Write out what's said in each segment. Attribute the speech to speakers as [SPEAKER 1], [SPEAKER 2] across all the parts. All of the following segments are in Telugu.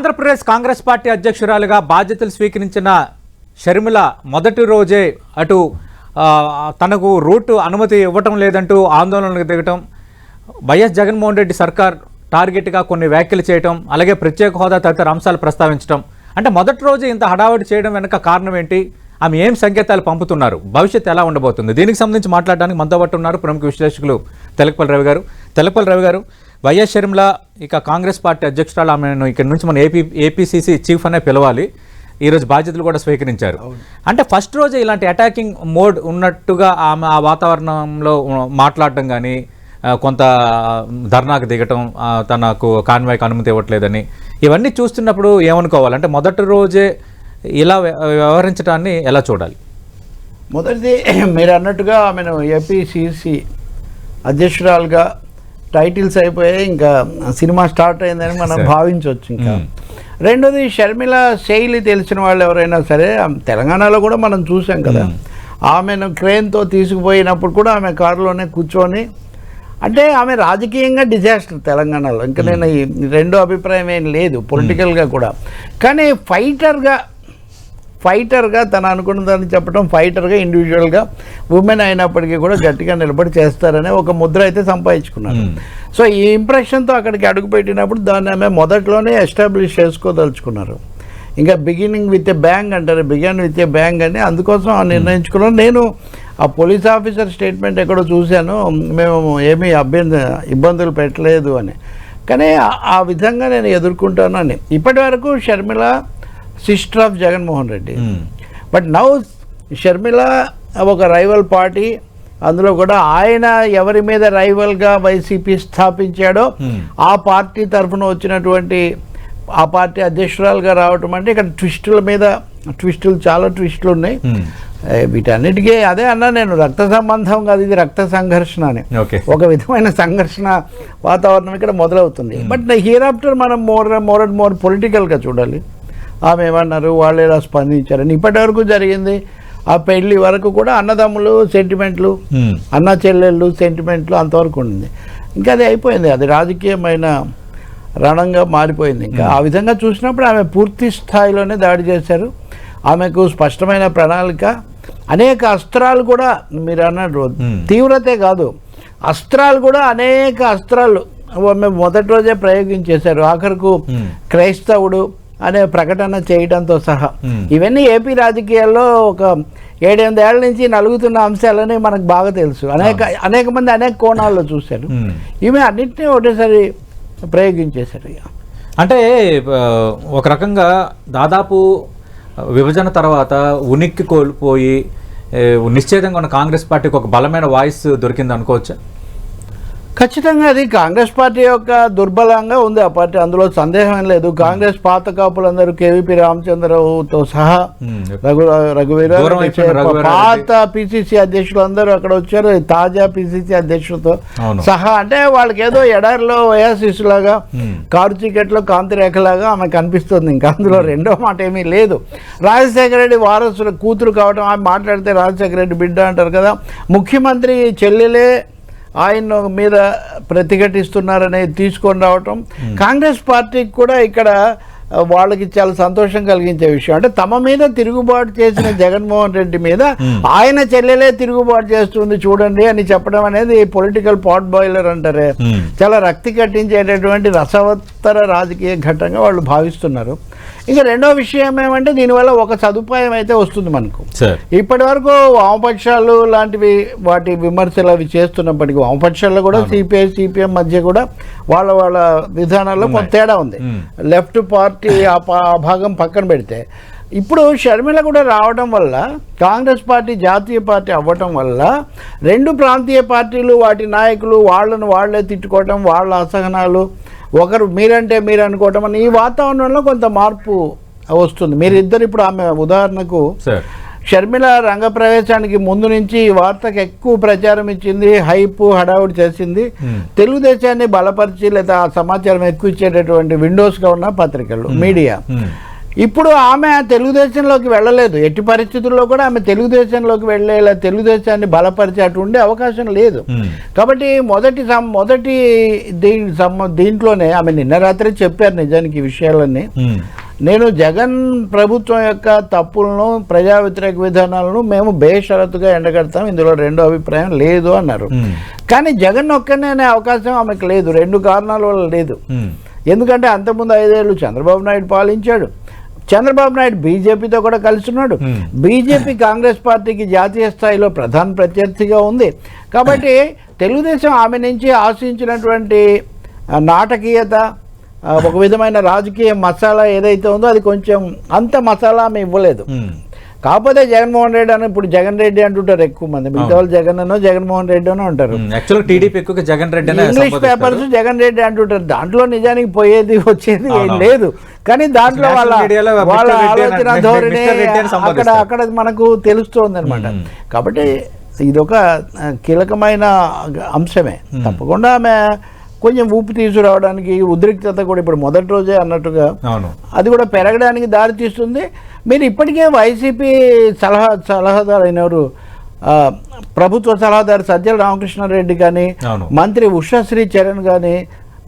[SPEAKER 1] ఆంధ్రప్రదేశ్ కాంగ్రెస్ పార్టీ అధ్యక్షురాలుగా బాధ్యతలు స్వీకరించిన షర్మిల మొదటి రోజే అటు తనకు రూట్ అనుమతి ఇవ్వటం లేదంటూ ఆందోళనకు దిగటం, వైఎస్ జగన్మోహన్ రెడ్డి సర్కార్ టార్గెట్గా కొన్ని వ్యాఖ్యలు చేయటం, అలాగే ప్రత్యేక హోదా తదితర అంశాలు ప్రస్తావించడం, అంటే మొదటి రోజు ఇంత హడావుడి చేయడం వెనుక కారణం ఏంటి? ఆమె ఏం సంకేతాలు పంపుతున్నారు? భవిష్యత్తు ఎలా ఉండబోతుంది? దీనికి సంబంధించి మాట్లాడడానికి మనతో పాటు ఉన్నారు ప్రముఖ విశ్లేషకులు తెలకపల్లి రవి గారు. తెలకపల్లి రవి గారు, వైఎస్ షర్మిల ఇక కాంగ్రెస్ పార్టీ అధ్యక్షురాలు, ఆమెను ఇక్కడ నుంచి మన ఏపీసీసీ చీఫ్ అనే పిలవాలి, ఈరోజు బాధ్యతలు కూడా స్వీకరించారు. అంటే ఫస్ట్ రోజు ఇలాంటి అటాకింగ్ మోడ్ ఉన్నట్టుగా ఆమె ఆ వాతావరణంలో మాట్లాడటం కానీ, కొంత ధర్నాకు దిగటం, తనకు కాన్వాయ్కి అనుమతి ఇవ్వట్లేదని, ఇవన్నీ చూస్తున్నప్పుడు ఏమనుకోవాలి? అంటే మొదటి రోజే ఇలా వ్యవహరించడాన్ని ఎలా చూడాలి?
[SPEAKER 2] మొదటిది మీరు అన్నట్టుగా ఆమెను ఏపీసీసీ అధ్యక్షురాలుగా టైటిల్స్ అయిపోయాయి, ఇంకా సినిమా స్టార్ట్ అయిందని మనం భావించవచ్చు. ఇంకా రెండోది, షర్మిల శైలి తెలిసిన వాళ్ళు ఎవరైనా సరే, తెలంగాణలో కూడా మనం చూసాం కదా, ఆమెను క్రేన్తో తీసుకుపోయినప్పుడు కూడా ఆమె కారులోనే కూర్చొని, అంటే ఆమె రాజకీయంగా డిజాస్టర్ తెలంగాణలో. ఇంకా నేను ఈ రెండో అభిప్రాయం ఏం లేదు పొలిటికల్గా కూడా, కానీ ఫైటర్గా తను అనుకున్న దాన్ని చెప్పడం, ఫైటర్గా ఇండివిజువల్గా ఉమెన్ అయినప్పటికీ కూడా గట్టిగా నిలబడి చేస్తారనే ఒక ముద్ర అయితే సంపాదించుకున్నారు. సో ఈ ఇంప్రెషన్తో అక్కడికి అడుగుపెట్టినప్పుడు దాన్ని ఆమె మొదట్లోనే ఎస్టాబ్లిష్ చేసుకోదలుచుకున్నారు. ఇంకా బిగినింగ్ విత్ ఏ బ్యాంగ్ అంటారు, బిగిన్ విత్ ఏ బ్యాంగ్ అని, అందుకోసం నిర్ణయించుకున్నాను. నేను ఆ పోలీస్ ఆఫీసర్ స్టేట్మెంట్ ఎక్కడో చూశాను, మేము ఏమీ ఇబ్బందులు పెట్టలేదు అని. కానీ ఆ విధంగా నేను ఎదుర్కొంటాను అని. ఇప్పటి వరకు Sharmila sister of Jaganmohan Reddy, but now Sharmila ఒక రైవల్ పార్టీ, అందులో కూడా ఆయన ఎవరి మీద రైవల్గా వైసీపీ స్థాపించాడో ఆ పార్టీ తరఫున వచ్చినటువంటి ఆ పార్టీ అధ్యక్షురాలుగా రావటం అంటే ఇక్కడ చాలా ట్విస్టులు ఉన్నాయి. వీటన్నిటికీ అదే అన్నా నేను, రక్త సంబంధం కాదు, ఇది రక్త సంఘర్షణ అని. ఒక విధమైన సంఘర్షణ వాతావరణం ఇక్కడ మొదలవుతుంది. బట్ హియర్ ఆఫ్టర్ మనం మోర్ అండ్ మోర్ పొలిటికల్గా చూడాలి. ఆమె ఏమన్నారు, వాళ్ళు ఎలా స్పందించారని. ఇప్పటి వరకు జరిగింది ఆ పెళ్లి వరకు కూడా అన్నదమ్ములు సెంటిమెంట్లు, అన్న చెల్లెళ్ళు సెంటిమెంట్లు అంతవరకు ఉంది. ఇంకా అది అయిపోయింది, అది రాజకీయమైన రణంగా మారిపోయింది. ఇంకా ఆ విధంగా చూసినప్పుడు ఆమె పూర్తి స్థాయిలోనే దాడి చేశారు. ఆమెకు స్పష్టమైన ప్రణాళిక, అనేక అస్త్రాలు కూడా, మీరు అన్నట్టు తీవ్రతే కాదు, అస్త్రాలు కూడా అనేక అస్త్రాలు ఆమె మొదటి రోజే ప్రయోగించేశారు. ఆఖరుకు క్రైస్తవుడు అనే ప్రకటన చేయడంతో సహా. ఇవన్నీ ఏపీ రాజకీయాల్లో ఒక 7-8 ఏళ్ల నుంచి నలుగుతున్న అంశాలని మనకు బాగా తెలుసు. అనేక మంది అనేక కోణాల్లో చూశారు. ఇవి అన్నింటినీ ఒకటేసారి ప్రయోగించేశారు.
[SPEAKER 1] అంటే ఒక రకంగా దాదాపు విభజన తర్వాత ఉనికి కోల్పోయి నిశ్చేతంగా ఉన్న కాంగ్రెస్ పార్టీకి ఒక బలమైన వాయిస్ దొరికింది అనుకోవచ్చా?
[SPEAKER 2] ఖచ్చితంగా అది కాంగ్రెస్ పార్టీ యొక్క దుర్బలంగా ఉంది ఆ పార్టీ, అందులో సందేహం లేదు. కాంగ్రెస్ పాత కాపులందరూ కేవీపీ రామచంద్రరావుతో సహా, రఘువీర, పాత పిసిసి అధ్యక్షులు అందరూ అక్కడ వచ్చారు, తాజా పిసిసి అధ్యక్షులతో సహా. అంటే వాళ్ళకి ఏదో ఎడారిలో వయాసిస్లాగా, కారు చీకట్లో కాంతిరేఖలాగా ఆమె కనిపిస్తుంది. ఇంకా అందులో రెండో మాట ఏమీ లేదు. రాజశేఖర రెడ్డి వారసుల కూతురు కావడం, ఆమె మాట్లాడితే రాజశేఖర రెడ్డి బిడ్డ అంటారు కదా, ముఖ్యమంత్రి చెల్లెలే ఆయన మీద ప్రతిఘటిస్తున్నారనేది తీసుకొని రావటం కాంగ్రెస్ పార్టీకి కూడా ఇక్కడ వాళ్ళకి చాలా సంతోషం కలిగించే విషయం. అంటే తమ మీద తిరుగుబాటు చేసిన జగన్మోహన్ రెడ్డి మీద ఆయన చెల్లెలే తిరుగుబాటు చేస్తుంది చూడండి అని చెప్పడం అనేది పొలిటికల్ పాట్ బాయిలర్ అంటారే, చాలా రక్తి కట్టించేటటువంటి రసవత్తర రాజకీయ ఘట్టంగా వాళ్ళు భావిస్తున్నారు. ఇంకా రెండో విషయం ఏమంటే, దీనివల్ల ఒక సదుపాయం అయితే వస్తుంది మనకు. ఇప్పటి వరకు వామపక్షాలు లాంటివి వాటి విమర్శలు అవి చేస్తున్నప్పటికీ, వామపక్షాల్లో కూడా సిపిఐ సిపిఎం మధ్య కూడా వాళ్ళ విధానాల్లో కొంత తేడా ఉంది. లెఫ్ట్ పార్టీ ఆ భాగం పక్కన పెడితే, ఇప్పుడు షర్మిల కూడా రావడం వల్ల, కాంగ్రెస్ పార్టీ జాతీయ పార్టీ అవ్వటం వల్ల, రెండు ప్రాంతీయ పార్టీలు వాటి నాయకులు వాళ్ళను వాళ్లే తిట్టుకోవటం, వాళ్ళ అసహనాలు, ఒకరు మీరంటే మీరు అనుకోవటం అని, ఈ వాతావరణంలో కొంత మార్పు వస్తుంది. మీరిద్దరు ఇప్పుడు ఆమె ఉదాహరణకు షర్మిల రంగప్రవేశానికి ముందు నుంచి ఈ వార్తకు ఎక్కువ ప్రచారం ఇచ్చింది, హైప్ హడావుడి చేసింది. తెలుగుదేశాన్ని బలపరిచి లేదా ఆ సమాచారం ఎక్కువ ఇచ్చేటటువంటి విండోస్గా ఉన్న పత్రికలు, మీడియా. ఇప్పుడు ఆమె తెలుగుదేశంలోకి వెళ్ళలేదు, ఎట్టి పరిస్థితుల్లో కూడా ఆమె తెలుగుదేశంలోకి వెళ్ళేలా తెలుగుదేశాన్ని బలపరిచే అటు ఉండే అవకాశం లేదు. కాబట్టి మొదటి దీంట్లోనే ఆమె నిన్న రాత్రి చెప్పారు నిజానికి ఈ విషయాలన్నీ. నేను జగన్ ప్రభుత్వం యొక్క తప్పులను, ప్రజా వ్యతిరేక విధానాలను మేము బేషరతుగా ఎండగడతాం, ఇందులో రెండో అభిప్రాయం లేదు అన్నారు. కానీ జగన్ ఒక్కనే అనే అవకాశం ఆమెకు లేదు, 2 కారణాల వల్ల లేదు. ఎందుకంటే అంతకుముందు 5 ఏళ్ళు చంద్రబాబు నాయుడు పాలించాడు. చంద్రబాబు నాయుడు బీజేపీతో కూడా కలిసి ఉన్నాడు. బీజేపీ కాంగ్రెస్ పార్టీకి జాతీయ స్థాయిలో ప్రధాన ప్రత్యర్థిగా ఉంది. కాబట్టి తెలుగుదేశం ఆమె నుంచి ఆశించినటువంటి నాటకీయత, ఒక విధమైన రాజకీయ మసాలా ఏదైతే ఉందో అది కొంచెం అంత మసాలా ఆమె ఇవ్వలేదు. కాకపోతే జగన్మోహన్ రెడ్డి అని ఇప్పుడు జగన్ రెడ్డి అంటుంటారు ఎక్కువ మంది, మిగతా వాళ్ళు జగన్ అనో జగన్మోహన్ రెడ్డి అనో అంటారు. ఇంగ్లీష్ పేపర్స్ జగన్ రెడ్డి అంటుంటారు. దాంట్లో నిజానికి పోయేది వచ్చేది ఏం లేదు. కానీ దాంట్లో వాళ్ళ ఆలోచన ధోరణి అక్కడ మనకు తెలుస్తోంది అనమాట. కాబట్టి ఇదొక కీలకమైన అంశమే. తప్పకుండా ఆమె కొంచెం ఊపి తీసుకురావడానికి ఉద్రిక్తత కూడా ఇప్పుడు మొదటి రోజే అన్నట్టుగా అది కూడా పెరగడానికి దారి తీస్తుంది. మీరు ఇప్పటికే వైసీపీ సలహాదారు అయినవారు, ప్రభుత్వ సలహాదారు సజ్జల రామకృష్ణారెడ్డి కానీ, మంత్రి ఉషశ్రీ చరణ్ కానీ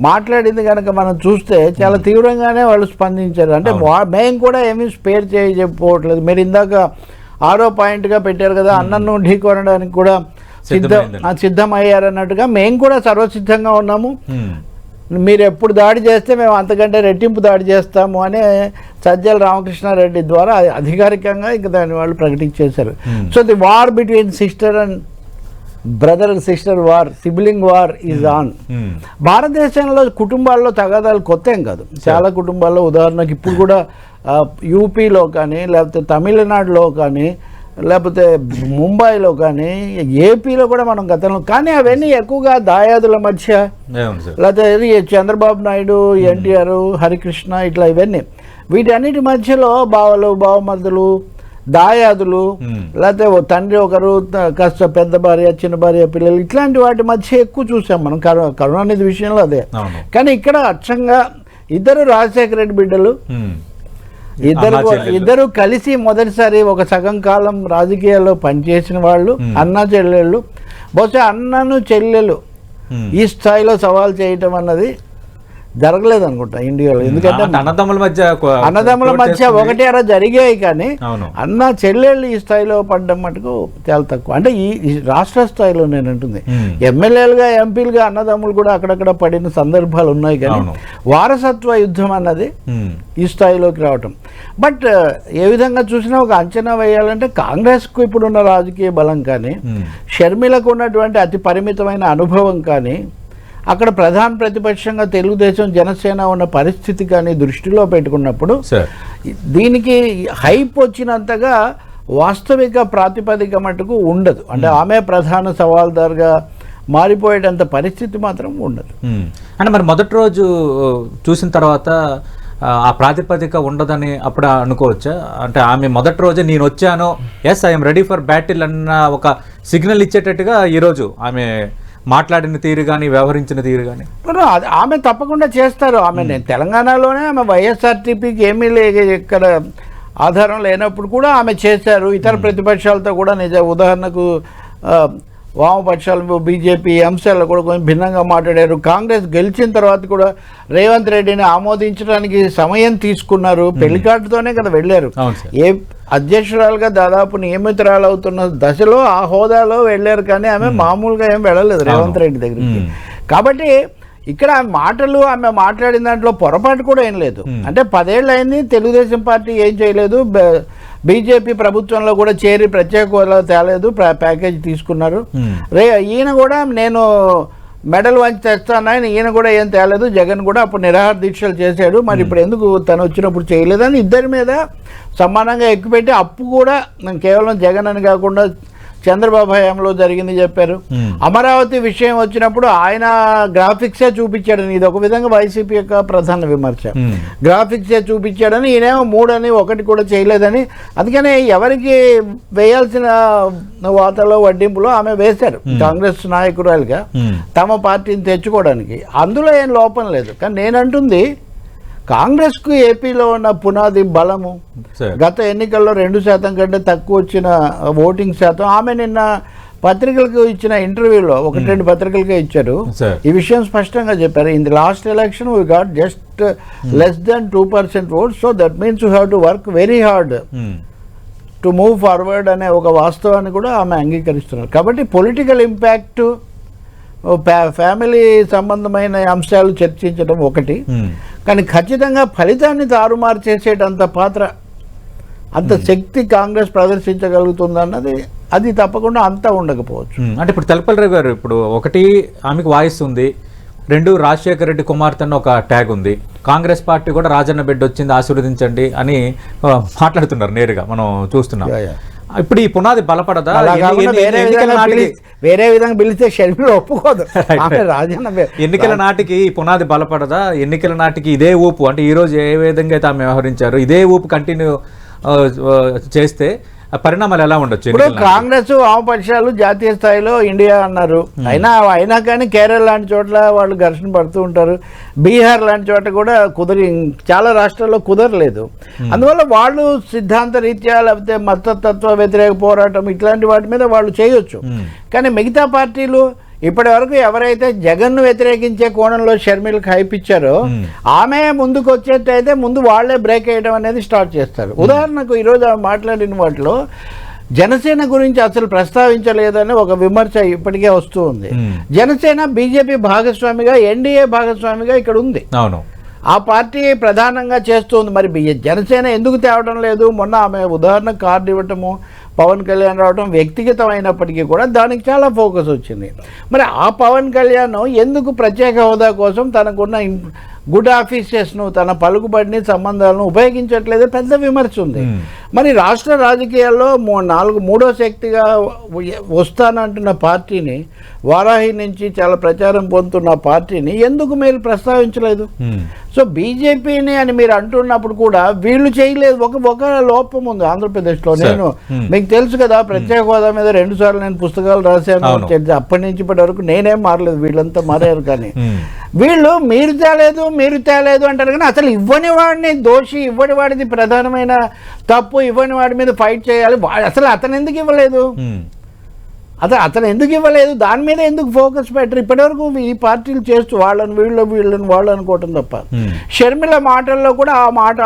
[SPEAKER 2] మాట్లాడింది కనుక మనం చూస్తే చాలా తీవ్రంగానే వాళ్ళు స్పందించారు. అంటే మేము కూడా ఏమీ స్పేర్ చేయకపోవట్లేదు. మీరు ఇందాక 6వ పాయింట్గా పెట్టారు కదా, అన్నను ఢీకొనడానికి కూడా సిద్ధమయ్యారన్నట్టుగా మేము కూడా సర్వసిద్ధంగా ఉన్నాము, మీరు ఎప్పుడు దాడి చేస్తే మేము అంతకంటే రెట్టింపు దాడి చేస్తాము అని సజ్జల రామకృష్ణారెడ్డి ద్వారా అధికారికంగా ఇంకా దాన్ని వాళ్ళు ప్రకటించేశారు. So the war between sister and brother sister war, sibling war is on. భారతదేశంలో కుటుంబాల్లో తగాదాలు కొత్త ఏం కాదు. చాలా కుటుంబాల్లో, ఉదాహరణకు ఇప్పుడు కూడా యూపీలో కానీ, లేకపోతే తమిళనాడులో కానీ, లేకపోతే ముంబైలో కానీ, ఏపీలో కూడా మనం గతంలో, కానీ అవన్నీ ఎక్కువగా దాయాదుల మధ్య, లేకపోతే చంద్రబాబు నాయుడు, ఎన్టీఆర్, హరికృష్ణ, ఇట్లా ఇవన్నీ వీటన్నిటి మధ్యలో బావమరుదులు, దాయాదులు, లేకపోతే తండ్రి ఒకరు, కాస్త పెద్ద భార్య, చిన్న భార్య, పిల్లలు, ఇట్లాంటి వాటి మధ్య ఎక్కువ చూసాం మనం కరుణానిధి విషయంలో అదే. కానీ ఇక్కడ అచ్చంగా ఇద్దరు రాజశేఖర రెడ్డి బిడ్డలు, ఇద్దరు కలిసి మొదటిసారి ఒక సగం కాలం రాజకీయాల్లో పనిచేసిన వాళ్ళు, అన్న చెల్లెళ్ళు. బహుశా అన్నను చెల్లెలు ఈ స్థాయిలో సవాల్ చేయటం అన్నది జరగలేదు అనుకుంటా ఇండియాలో. ఎందుకంటే అన్నదమ్ముల మధ్య ఒకటి అలా జరిగాయి, కానీ అన్న చెల్లెళ్ళు ఈ స్థాయిలో పడ్డం మటుకు చాలా తక్కువ. అంటే ఈ రాష్ట్ర స్థాయిలో నేను అంటుంది, ఎమ్మెల్యేలుగా, ఎంపీలుగా అన్నదమ్ములు కూడా అక్కడక్కడ పడిన సందర్భాలు ఉన్నాయి, కానీ వారసత్వ యుద్ధం అన్నది ఈ స్థాయిలోకి రావటం. బట్ ఏ విధంగా చూసినా ఒక అంచనా వేయాలంటే కాంగ్రెస్కు ఇప్పుడున్న రాజకీయ బలం కానీ, షర్మిలకు ఉన్నటువంటి అతి పరిమితమైన అనుభవం కానీ, అక్కడ ప్రధాన ప్రతిపక్షంగా తెలుగుదేశం, జనసేన ఉన్న పరిస్థితి కానీ దృష్టిలో పెట్టుకున్నప్పుడు దీనికి హైప్ వచ్చినంతగా వాస్తవిక ప్రాతిపదిక మటుకు ఉండదు. అంటే ఆమె ప్రధాన సవాల్దారుగా మారిపోయేటంత పరిస్థితి మాత్రం ఉండదు.
[SPEAKER 1] అంటే మరి మొదటి రోజు చూసిన తర్వాత ఆ ప్రాతిపదిక ఉండదని అప్పుడు అనుకోవచ్చా? అంటే ఆమె మొదటి రోజే నేను వచ్చాను, yes I'm ready for battle అన్న ఒక సిగ్నల్ ఇచ్చేటట్టుగా ఈరోజు ఆమె మాట్లాడిన తీరు కానీ, వ్యవహరించిన తీరు కానీ
[SPEAKER 2] ఆమె తప్పకుండా చేస్తారు. ఆమె తెలంగాణలోనే ఆమె వైఎస్ఆర్టీపీకి ఏమీ ఇక్కడ ఆధారం లేనప్పుడు కూడా ఆమె చేశారు. ఇతర ప్రతిపక్షాలతో కూడా ఉదాహరణకు వామపక్షాలు, బీజేపీ అంశాల్లో కూడా కొంచెం భిన్నంగా మాట్లాడారు. కాంగ్రెస్ గెలిచిన తర్వాత కూడా రేవంత్ రెడ్డిని ఆమోదించడానికి సమయం తీసుకున్నారు. పెళ్లికాటుతోనే కదా వెళ్ళారు. ఏ అధ్యక్షురాలుగా దాదాపు నియమితురాలు అవుతున్న దశలో ఆ హోదాలో వెళ్ళారు, కానీ ఆమె మామూలుగా ఏం వెళ్ళలేదు రేవంత్ రెడ్డి దగ్గరికి. కాబట్టి ఇక్కడ ఆమె మాట్లాడిన దాంట్లో పొరపాటు కూడా ఏం లేదు. అంటే 10 ఏళ్ళు అయింది, తెలుగుదేశం పార్టీ ఏం చేయలేదు, బీజేపీ ప్రభుత్వంలో కూడా చేరి ప్రత్యేక హోదా తేలేదు, ప్యాకేజ్ తీసుకున్నారు. ఈయన కూడా నేను మెడల్ వంచి తెస్తానని ఈయన కూడా ఏం తేలేదు. జగన్ కూడా అప్పుడు నిరాహార దీక్షలు చేశాడు, మరి ఇప్పుడు ఎందుకు తను వచ్చినప్పుడు చేయలేదని ఇద్దరి మీద సమానంగా ఎక్కుపెట్టి అప్పు కూడా కేవలం జగన్ అని కాకుండా చంద్రబాబు హయాంలో జరిగింది చెప్పారు. అమరావతి విషయం వచ్చినప్పుడు ఆయన గ్రాఫిక్సే చూపించాడని, ఇది ఒక విధంగా వైసీపీ యొక్క ప్రధాన విమర్శ. గ్రాఫిక్సే చూపించాడని, ఈయనేమో 3 అని 1 కూడా చేయలేదని. అందుకనే ఎవరికి వేయాల్సిన వాతాలో వడ్డింపులో ఆమె వేశారు కాంగ్రెస్ నాయకురాలుగా తమ పార్టీని తెచ్చుకోవడానికి. అందులో ఏం లోపం లేదు. కానీ నేనంటుంది కాంగ్రెస్కు ఏపీలో ఉన్న పునాది బలము, గత ఎన్నికల్లో 2% కంటే తక్కువ వచ్చిన ఓటింగ్ శాతం. ఆమె నిన్న పత్రికలకు ఇచ్చిన ఇంటర్వ్యూలో 1-2 పత్రికలకే ఇచ్చారు, ఈ విషయం స్పష్టంగా చెప్పారు. In the last election we got just less than 2% votes, so that means you have to work very hard to move forward అనే ఒక వాస్తవాన్ని కూడా ఆమె అంగీకరిస్తున్నారు. కాబట్టి పొలిటికల్ ఇంపాక్ట్, ఫ్యామిలీ సంబంధమైన అంశాలు చర్చించడం ఒకటి, కానీ ఖచ్చితంగా ఫలితాన్ని తారుమారు చేసేటంత పాత్ర, అంత శక్తి కాంగ్రెస్ ప్రదర్శించగలుగుతుంది అన్నది అది తప్పకుండా అంతా ఉండకపోవచ్చు.
[SPEAKER 1] అంటే ఇప్పుడు తెలపల్లి గారు, ఇప్పుడు ఒకటి ఆమెకు వాయిస్ ఉంది, 2 రాజశేఖర రెడ్డి కుమార్తె అన్న ఒక ట్యాగ్ ఉంది, కాంగ్రెస్ పార్టీ కూడా రాజన్న బిడ్డ వచ్చింది ఆశీర్వదించండి అని మాట్లాడుతున్నారు నేరుగా మనం చూస్తున్నాం. ఇప్పుడు ఈ పునాది బలపడదా?
[SPEAKER 2] వేరే విధంగా పిలిస్తే షర్మిల ఒప్పుకోదు.
[SPEAKER 1] ఎన్నికల నాటికి ఈ పునాది బలపడదా? ఎన్నికల నాటికి ఇదే ఊపు, అంటే ఈ రోజు ఏ విధంగా అయితే ఆమె వ్యవహరించారు ఇదే ఊపు కంటిన్యూ చేస్తే పరిణామాలు ఎలా ఉండొచ్చు?
[SPEAKER 2] ఇప్పుడు కాంగ్రెస్ వామపక్షాలు జాతీయ స్థాయిలో ఇండియా అన్నారు, అయినా కానీ కేరళ లాంటి చోట్ల వాళ్ళు ఘర్షణ పడుతూ ఉంటారు, బీహార్ లాంటి చోట కూడా చాలా రాష్ట్రాల్లో కుదరలేదు. అందువల్ల వాళ్ళు సిద్ధాంత రీత్యా లేకపోతే మతతత్వ వ్యతిరేక పోరాటం ఇట్లాంటి వాటి మీద వాళ్ళు చేయొచ్చు. కానీ మిగతా పార్టీలు ఇప్పటి వరకు ఎవరైతే జగన్ను వ్యతిరేకించే కోణంలో షర్మిలకు హైప్ ఇచ్చారో ఆమె ముందుకు వచ్చేటైతే ముందు వాళ్లే బ్రేక్ వేయడం అనేది స్టార్ట్ చేస్తారు. ఉదాహరణకు ఈరోజు ఆమె మాట్లాడిన వాటిలో జనసేన గురించి అసలు ప్రస్తావించలేదని ఒక విమర్శ ఇప్పటికే వస్తూ ఉంది. జనసేన బీజేపీ భాగస్వామిగా, ఎన్డీఏ భాగస్వామిగా ఇక్కడ ఉంది.
[SPEAKER 1] అవును,
[SPEAKER 2] ఆ పార్టీ ప్రధానంగా చేస్తుంది. మరి జనసేన ఎందుకు తేవడం లేదు? మొన్న ఆమె ఉదాహరణ కార్డు ఇవ్వటము, పవన్ కళ్యాణ్ రావడం వ్యక్తిగతం అయినప్పటికీ కూడా దానికి చాలా ఫోకస్ వచ్చింది. మరి ఆ పవన్ కళ్యాణ్ ఎందుకు ప్రత్యేక హోదా కోసం తనకున్న గుడ్ ఆఫీసెస్ను, తన పలుకుబడిని, సంబంధాలను ఉపయోగించట్లేదు పెద్ద విమర్శ ఉంది. మరి రాష్ట్ర రాజకీయాల్లో మూడో శక్తిగా వస్తానంటున్న పార్టీని, వారాహి నుంచి చాలా ప్రచారం పొందుతున్న పార్టీని ఎందుకు మీరు ప్రస్తావించలేదు? సో బీజేపీని అని మీరు అంటున్నప్పుడు కూడా వీళ్ళు చేయలేదు. ఒక లోపం ఉంది ఆంధ్రప్రదేశ్లో. నేను మీకు తెలుసు కదా, ప్రత్యేక హోదా మీద 2 సార్లు నేను పుస్తకాలు రాశాను. అప్పటి నుంచి ఇప్పటి వరకు నేనేం మారలేదు, వీళ్ళంతా మారారు. కానీ వీళ్ళు మీరు తేలేదు అంటారు, కానీ అసలు ఇవ్వని వాడిని దోషి, ఇవ్వని వాడిది ప్రధానమైన తప్పు, ఇవ్వని వాడి మీద ఫైట్ చేయాలి. అసలు అతను ఎందుకు ఇవ్వలేదు? అతను ఎందుకు ఇవ్వలేదు? దాని మీద ఎందుకు ఫోకస్ పెట్టరు? ఇప్పటివరకు ఈ పార్టీలు చేస్తూ వీళ్ళని వాళ్ళు అనుకోవటం తప్ప. షర్మిల మాటల్లో కూడా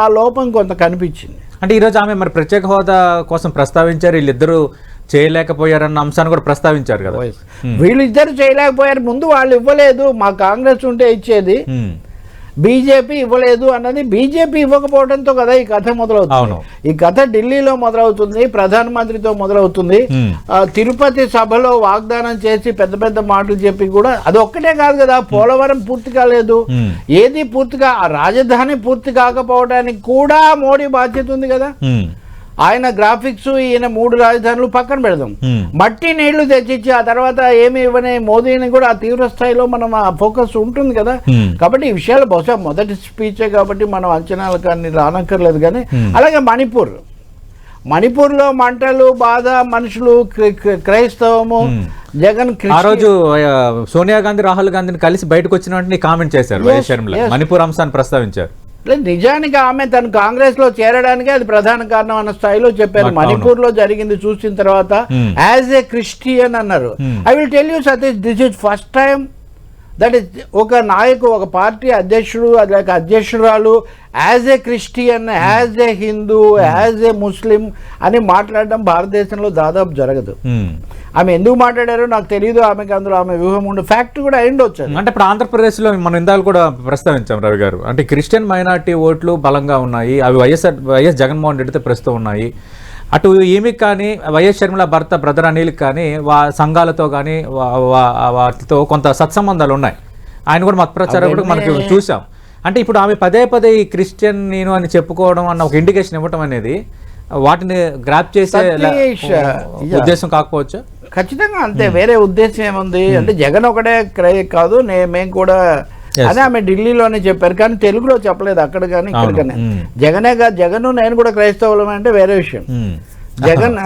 [SPEAKER 2] ఆ లోపం కొంత కనిపించింది.
[SPEAKER 1] అంటే ఈరోజు ఆమె మరి ప్రత్యేక హోదా కోసం ప్రస్తావించారు, వీళ్ళిద్దరూ చేయలేకపోయారన్న అంశాన్ని కూడా ప్రస్తావించారు కదా.
[SPEAKER 2] వీళ్ళిద్దరు చేయలేకపోయారు, ముందు వాళ్ళు ఇవ్వలేదు, మా కాంగ్రెస్ ఉంటే ఇచ్చేది, బీజేపీ ఇవ్వలేదు అన్నది. బీజేపీ ఇవ్వకపోవడంతో కదా ఈ కథ మొదలవుతుంది. ఈ కథ ఢిల్లీలో మొదలవుతుంది, ప్రధానమంత్రితో మొదలవుతుంది. తిరుపతి సభలో వాగ్దానం చేసి పెద్ద పెద్ద మాటలు చెప్పి కూడా అది ఒక్కటే కాదు కదా, పోలవరం పూర్తి కాలేదు, ఏది పూర్తిగా, ఆ రాజధాని పూర్తి కాకపోవడానికి కూడా మోడీ బాధ్యత ఉంది కదా. ఆయన గ్రాఫిక్స్, ఈయన 3 రాజధానులు పక్కన పెడదాం, మట్టి నీళ్లు తెచ్చిచ్చి ఆ తర్వాత ఏమి ఇవ్వని మోదీని కూడా ఆ తీవ్ర స్థాయిలో మనం ఆ ఫోకస్ ఉంటుంది కదా. కాబట్టి ఈ విషయాలు బహుశా మొదటి స్పీచే కాబట్టి మనం అంచనాలు కానీ రానక్కర్లేదు. కానీ అలాగే మణిపూర్లో మంటలు, బాధ, మనుషులు, క్రైస్తవము, జగన్.
[SPEAKER 1] ఆ రోజు సోనియా గాంధీ, రాహుల్ గాంధీని కలిసి బయటకు వచ్చిన వెంటనే కామెంట్ చేశారు వైఎస్ షర్మిల, మణిపూర్ అంశాన్ని ప్రస్తావించారు.
[SPEAKER 2] నిజానికి ఆమె తను కాంగ్రెస్ లో చేరడానికి అది ప్రధాన కారణం అన్న స్థాయిలో చెప్పారు. మణిపూర్ లో జరిగింది చూసిన తర్వాత యాజ్ ఏ క్రిస్టియన్ అన్నారు. I will tell you Satish, this is first time that is ఒక నాయకు, ఒక పార్టీ అధ్యక్షుడు, అధ్యక్షురాలు as a Christian, as a Hindu, as a Muslim అని మాట్లాడడం భారతదేశంలో దాదాపు జరగదు. ఆమె ఎందుకు మాట్లాడారో నాకు తెలియదు, ఆమెకి అందులో ఆమె వ్యూహం ఉండే ఫ్యాక్ట్ కూడా అయిండొచ్చు.
[SPEAKER 1] అంటే ఇప్పుడు ఆంధ్రప్రదేశ్లో మనం ఇందాలు కూడా ప్రస్తావించాం రవి గారు, అంటే క్రిస్టియన్ మైనార్టీ ఓట్లు బలంగా ఉన్నాయి, అవి వైఎస్ జగన్మోహన్ రెడ్డితో ప్రస్తుతం ఉన్నాయి. అటు ఈమెకి కానీ వైఎస్ షర్మిల భర్త బ్రదర్ అనిల్కి కానీ సంఘాలతో కానీ వాటితో కొంత సత్సంబంధాలు ఉన్నాయి. ఆయన కూడా మత ప్రచారం కూడా మనకి చూసాం. అంటే ఇప్పుడు ఆమె పదే ఈ క్రిస్టియన్ నేను అని చెప్పుకోవడం అన్న ఒక ఇండికేషన్ ఇవ్వటం అనేది వాటిని గ్రాప్ చేసే ఉద్దేశం కాకపోవచ్చు.
[SPEAKER 2] ఖచ్చితంగా అంతే, వేరే ఉద్దేశం ఏముంది అంటే జగన్ ఒకటే కాదు, మేము కూడా అని ఆమె ఢిల్లీలోనే చెప్పారు, కానీ తెలుగులో చెప్పలేదు అక్కడ కానీ ఇక్కడ కానీ. జగన్ నేను కూడా క్రైస్తవులం అంటే వేరే విషయం. జగన్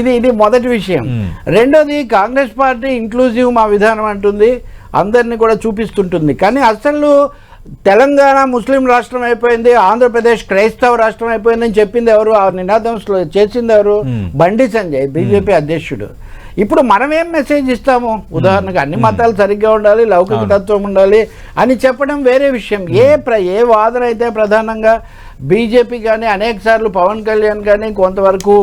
[SPEAKER 2] ఇది మొదటి విషయం. రెండోది, కాంగ్రెస్ పార్టీ ఇంక్లూజివ్ మా విధానం అంటుంది, అందరినీ కూడా చూపిస్తుంటుంది. కానీ అసలు తెలంగాణ ముస్లిం రాష్ట్రం అయిపోయింది, ఆంధ్రప్రదేశ్ క్రైస్తవ రాష్ట్రం అయిపోయిందని చెప్పింది ఎవరు? ఆ నినాదం చేసింది ఎవరు? బండి సంజయ్, బీజేపీ అధ్యక్షుడు. ఇప్పుడు మనం ఏం మెసేజ్ ఇస్తాము? ఉదాహరణకు అన్ని మతాలు సరిగ్గా ఉండాలి, లౌకిక తత్వం ఉండాలి అని చెప్పడం వేరే విషయం. ఏ వాదన అయితే ప్రధానంగా బీజేపీ కానీ అనేక సార్లు పవన్ కళ్యాణ్ కానీ కొంతవరకు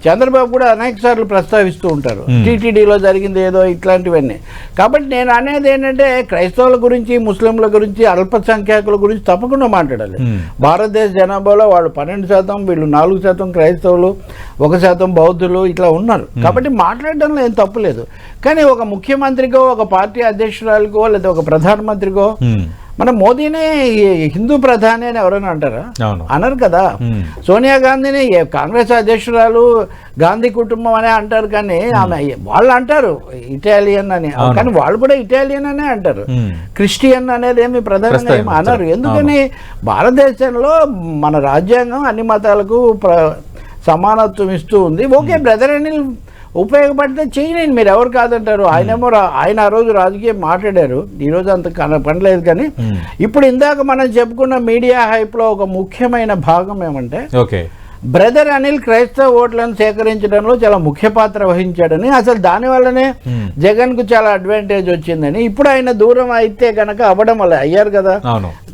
[SPEAKER 2] చంద్రబాబు కూడా అనేక సార్లు ప్రస్తావిస్తూ ఉంటారు, టీటీడీలో జరిగింది ఏదో ఇట్లాంటివన్నీ. కాబట్టి నేను అనేది ఏంటంటే క్రైస్తవుల గురించి, ముస్లింల గురించి, అల్పసంఖ్యాకుల గురించి తప్పకుండా మాట్లాడాలి. భారతదేశ జనాభాలో వాళ్ళు 12%, వీళ్ళు 4% క్రైస్తవులు, 1% బౌద్ధులు ఇట్లా ఉన్నారు. కాబట్టి మాట్లాడడంలో ఏం తప్పు లేదు. కానీ ఒక ముఖ్యమంత్రికో, ఒక పార్టీ అధ్యక్షురాలికో, లేదా ఒక ప్రధానమంత్రికో మన మోదీనే హిందూ ప్రధాని అని ఎవరైనా అంటారా? అనరు కదా. సోనియా గాంధీని కాంగ్రెస్ అధ్యక్షురాలు, గాంధీ కుటుంబం అనే అంటారు. కానీ ఆమె వాళ్ళు అంటారు ఇటాలియన్ అని, కానీ వాళ్ళు కూడా ఇటాలియన్ అనే అంటారు. క్రిస్టియన్ అనేది ఏమి ప్రధానంగా ఏమి అనరు. ఎందుకని భారతదేశంలో మన రాజ్యాంగం అన్ని మతాలకు సమానత్వం ఇస్తూ ఉంది. ఓకే, బ్రదర్ అని ఉపయోగపడితే చేయలేండి, మీరు ఎవరు కాదంటారు. ఆయన ఆ రోజు రాజకీయం మాట్లాడారు, ఈరోజు అంత పనిలేదు. కానీ ఇప్పుడు ఇందాక మనం చెప్పుకున్న మీడియా హైప్లో ఒక ముఖ్యమైన భాగం ఏమంటే బ్రదర్ అనిల్ క్రైస్తవ ఓట్లను సేకరించడంలో చాలా ముఖ్య పాత్ర వహించాడని, అసలు దానివల్లనే జగన్కు చాలా అడ్వాంటేజ్ వచ్చిందని, ఇప్పుడు ఆయన దూరం అయితే కనుక అవ్వడం వల్ల అయ్యారు కదా,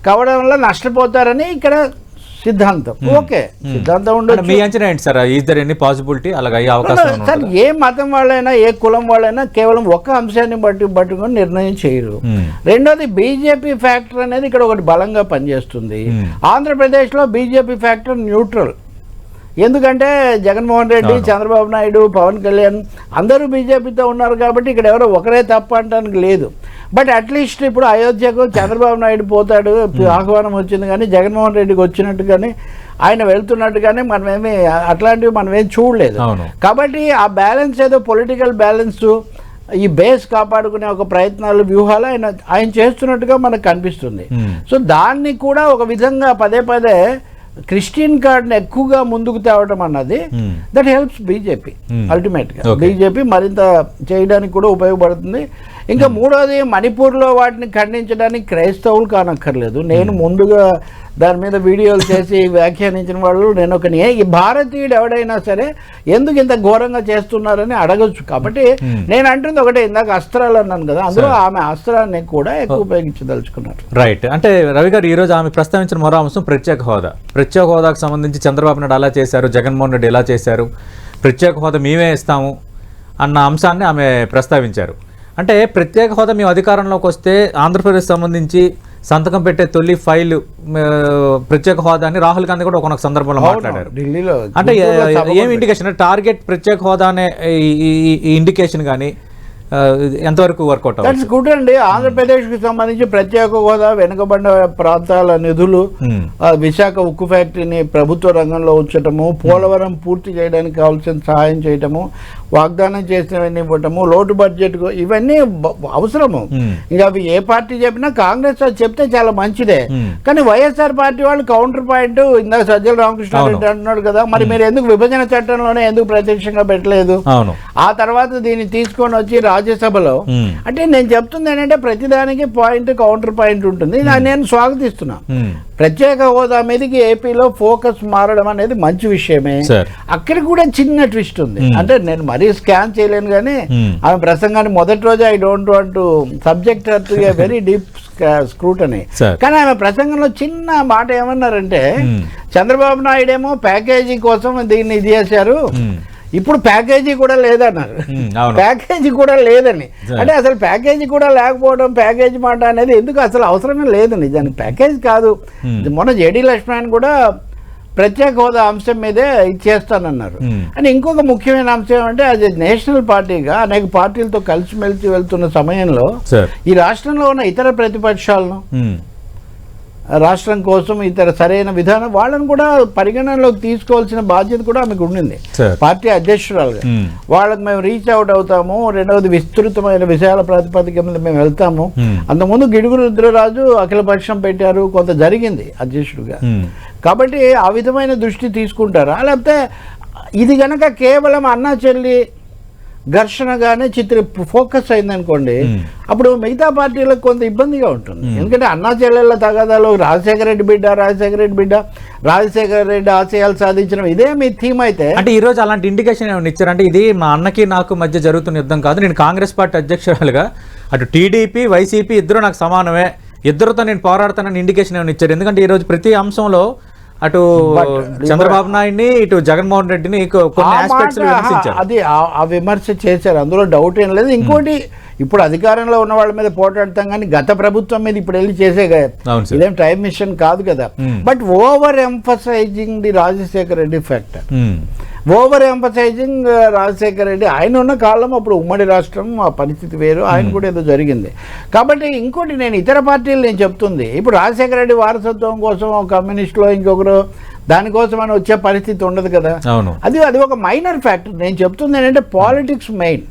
[SPEAKER 2] కావడం వల్ల నష్టపోతారని ఇక్కడ సిద్ధాంతం. ఓకే, సిద్ధాంతం ఉండదు.
[SPEAKER 1] మీ అంచనా ఏంటి sir? Is there any possibility అలాగా అయ్యే అవకాశం?
[SPEAKER 2] సార్, ఏ మతం వాళ్ళైనా, ఏ కులం వాళ్ళైనా కేవలం ఒక అంశాన్ని పట్టుకొని నిర్ణయం చేయరు. రెండోది, బీజేపీ ఫ్యాక్టర్ అనేది ఇక్కడ ఒకటి బలంగా పనిచేస్తుంది. ఆంధ్రప్రదేశ్లో బీజేపీ ఫ్యాక్టర్ న్యూట్రల్. ఎందుకంటే జగన్మోహన్ రెడ్డి, చంద్రబాబు నాయుడు, పవన్ కళ్యాణ్ అందరూ బీజేపీతో ఉన్నారు కాబట్టి ఇక్కడ ఎవరో ఒకరే తప్ప అంటానికి లేదు. బట్ అట్లీస్ట్ ఇప్పుడు అయోధ్యకు చంద్రబాబు నాయుడు పోతాడు, ఆహ్వానం వచ్చింది, కానీ జగన్మోహన్ రెడ్డికి వచ్చినట్టు కానీ ఆయన వెళ్తున్నట్టు కానీ మనమేమి అట్లాంటివి మనమేం చూడలేదు. కాబట్టి ఆ బ్యాలెన్స్ ఏదో పొలిటికల్ బ్యాలెన్స్, ఈ బేస్ కాపాడుకునే ఒక ప్రయత్నాలు, వ్యూహాలు ఆయన చేస్తున్నట్టుగా మనకు కనిపిస్తుంది. సో దాన్ని కూడా ఒక విధంగా పదే క్రిస్టియన్ కార్డ్ని ఎక్కువగా ముందుకు తేవడం అన్నది దట్ హెల్ప్స్ బీజేపీ. అల్టిమేట్గా బీజేపీ మరింత చేయడానికి కూడా ఉపయోగపడుతుంది. ఇంకా మూడోది, మణిపూర్లో వాటిని ఖండించడానికి క్రైస్తవులు కానక్కర్లేదు. నేను ముందుగా దాని మీద వీడియోలు చేసి వ్యాఖ్యానించిన వాళ్ళు నేను ఈ భారతీయుడు ఎవడైనా సరే ఎందుకు ఇంత ఘోరంగా చేస్తున్నారని అడగచ్చు. కాబట్టి నేను అంటుంది ఒకటే, ఇందాక అస్త్రాలు అన్నాను కదా, అందులో ఆమె అస్త్రాన్ని కూడా ఎక్కువ ఉపయోగించదలుచుకున్నారు.
[SPEAKER 1] రైట్. అంటే రవి గారు, ఈరోజు ఆమె ప్రస్తావించిన మరో అంశం ప్రత్యేక హోదా. ప్రత్యేక హోదాకు సంబంధించి చంద్రబాబు నాయుడు అలా చేశారు, జగన్మోహన్ రెడ్డి ఎలా చేశారు, ప్రత్యేక హోదా మేమే ఇస్తాము అన్న అంశాన్ని ఆమె ప్రస్తావించారు. అంటే ప్రత్యేక హోదా మేము అధికారంలోకి వస్తే ఆంధ్రప్రదేశ్ సంబంధించి సంతకం పెట్టే తొలి ఫైల్ ప్రత్యేక హోదా అని రాహుల్ గాంధీ కూడా ఒక సందర్భంలో మాట్లాడారు.
[SPEAKER 2] ఢిల్లీలో
[SPEAKER 1] అంటే ఏం ఇండికేషన్? టార్గెట్ ప్రత్యేక హోదా అనే ఈ ఇండికేషన్ కానీ ఎంతవరకు వర్కౌట్
[SPEAKER 2] దట్స్ గుడ్ అండి. ఆంధ్రప్రదేశ్కి సంబంధించి ప్రత్యేక హోదా, వెనుకబడిన ప్రాంతాల నిధులు, విశాఖ ఉక్కు ఫ్యాక్టరీని ప్రభుత్వ రంగంలో ఉంచటము, పోలవరం పూర్తి చేయడానికి కావాల్సిన సహాయం చేయటము, వాగ్దానం చేసినవన్నీ ఇవ్వటము, లోటు బడ్జెట్, ఇవన్నీ అవసరము. ఇంకా అవి ఏ పార్టీ చెప్పినా, కాంగ్రెస్ అది చెప్తే చాలా మంచిదే. కానీ వైఎస్ఆర్ పార్టీ వాళ్ళు కౌంటర్ పాయింట్, ఇందాక సజ్జల రామకృష్ణారెడ్డి అంటున్నాడు కదా, మరి మీరు ఎందుకు విభజన చట్టంలోనే ఎందుకు ప్రత్యక్షంగా పెట్టలేదు? ఆ తర్వాత దీన్ని తీసుకొని వచ్చి రాజ్యసభలో, అంటే నేను చెప్తుంది ఏంటంటే ప్రతిదానికి పాయింట్, కౌంటర్ పాయింట్ ఉంటుంది. నేను స్వాగతిస్తున్నా. ప్రత్యేక హోదా మీదకి ఏపీలో ఫోకస్ మారడం అనేది మంచి విషయమే. అక్కడ కూడా చిన్న ట్విస్ట్ ఉంది. అంటే నేను మరీ స్కాన్ చేయలేను, కానీ ఆమె ప్రసంగాన్ని మొదటి రోజు I don't want to subject to a very deep scrutiny, కానీ ఆమె ప్రసంగంలో చిన్న మాట ఏమన్నారంటే, చంద్రబాబు నాయుడు ఏమో ప్యాకేజీ కోసం దీన్ని ఇది చేశారు, ఇప్పుడు ప్యాకేజీ కూడా లేదన్నారు. ప్యాకేజీ కూడా లేదని అంటే అసలు ప్యాకేజీ కూడా లేకపోవడం, ప్యాకేజీ మాట అనేది ఎందుకు అసలు అవసరమే లేదు. నిజానికి ప్యాకేజీ కాదు. మొన్న జేడీ లక్ష్మణ్ కూడా ప్రత్యేక హోదా అంశం మీదే ఇచ్చేస్తానన్నారు. అని ఇంకొక ముఖ్యమైన అంశం ఏమంటే, అది నేషనల్ పార్టీగా అనేక పార్టీలతో కలిసిమెలిసి వెళ్తున్న సమయంలో ఈ రాష్ట్రంలో ఉన్న ఇతర ప్రతిపక్షాలను, రాష్ట్రం కోసం ఇతర సరైన విధానం వాళ్ళని కూడా పరిగణనలోకి తీసుకోవాల్సిన బాధ్యత కూడా ఆమెకు ఉండింది పార్టీ అధ్యక్షురాలుగా. వాళ్ళకి మేము రీచ్ అవుట్ అవుతాము. రెండవది, విస్తృతమైన విషయాల ప్రాతిపదిక మీద మేము వెళ్తాము. అంతకుముందు గిడుగు రుద్రరాజు అఖిలపక్షం పెట్టారు, కొంత జరిగింది అధ్యక్షుడిగా. కాబట్టి ఆ విధమైన దృష్టి తీసుకుంటారా? లేకపోతే ఇది గనక కేవలం అన్నా చెల్లి ఘర్షణగానే ఫోకస్ అయిందనుకోండి, అప్పుడు మిగతా పార్టీలకు కొంత ఇబ్బందిగా ఉంటుంది. ఎందుకంటే అన్నా చెల్లెళ్ళ తగాదాలు రాజశేఖర రెడ్డి బిడ్డ రాజశేఖర రెడ్డి ఆశయాలు సాధించడం ఇదే మీ థీమ్ అయితే,
[SPEAKER 1] అంటే ఈ రోజు అలాంటి ఇండికేషన్ ఏమైనా ఇచ్చారంటే ఇది మా అన్నకి నాకు మధ్య జరుగుతున్న యుద్ధం కాదు, నేను కాంగ్రెస్ పార్టీ అధ్యక్షురాలుగా అటు టీడీపీ వైసీపీ ఇద్దరు నాకు సమానమే, ఇద్దరితో నేను పోరాడతానని ఇండికేషన్ ఏమైనా ఇచ్చారు? ఎందుకంటే ఈ రోజు ప్రతి అంశంలో అటు చంద్రబాబు నాయుడిని ఇటు జగన్మోహన్ రెడ్డిని కొన్ని ఆస్పెక్ట్స్ విమర్శించారు.
[SPEAKER 2] అది ఆ విమర్శ చేశారు, అందులో డౌట్ ఏం లేదు. ఇంకోటి, ఇప్పుడు అధికారంలో ఉన్న వాళ్ళ మీద పోటాడతాం కానీ గత ప్రభుత్వం మీద ఇప్పుడు వెళ్ళి చేసే ఇదేం టైం మిషన్ కాదు కదా. But over emphasising the Rajasekhara Reddy factor, over emphasising Rajasekhara Reddy, ఆయన ఉన్న కాలం అప్పుడు ఉమ్మడి రాష్ట్రం, ఆ పరిస్థితి వేరు, ఆయన కూడా ఏదో జరిగింది. కాబట్టి ఇంకోటి, నేను ఇతర పార్టీలు నేను చెప్తుంది, ఇప్పుడు రాజశేఖర రెడ్డి వారసత్వం కోసం కమ్యూనిస్టులో ఇంకొకరు దానికోసం అని వచ్చే పరిస్థితి ఉండదు కదా. అది ఒక మైనర్ ఫ్యాక్టర్. నేను చెప్తుంది ఏంటంటే పాలిటిక్స్ మెయిన్,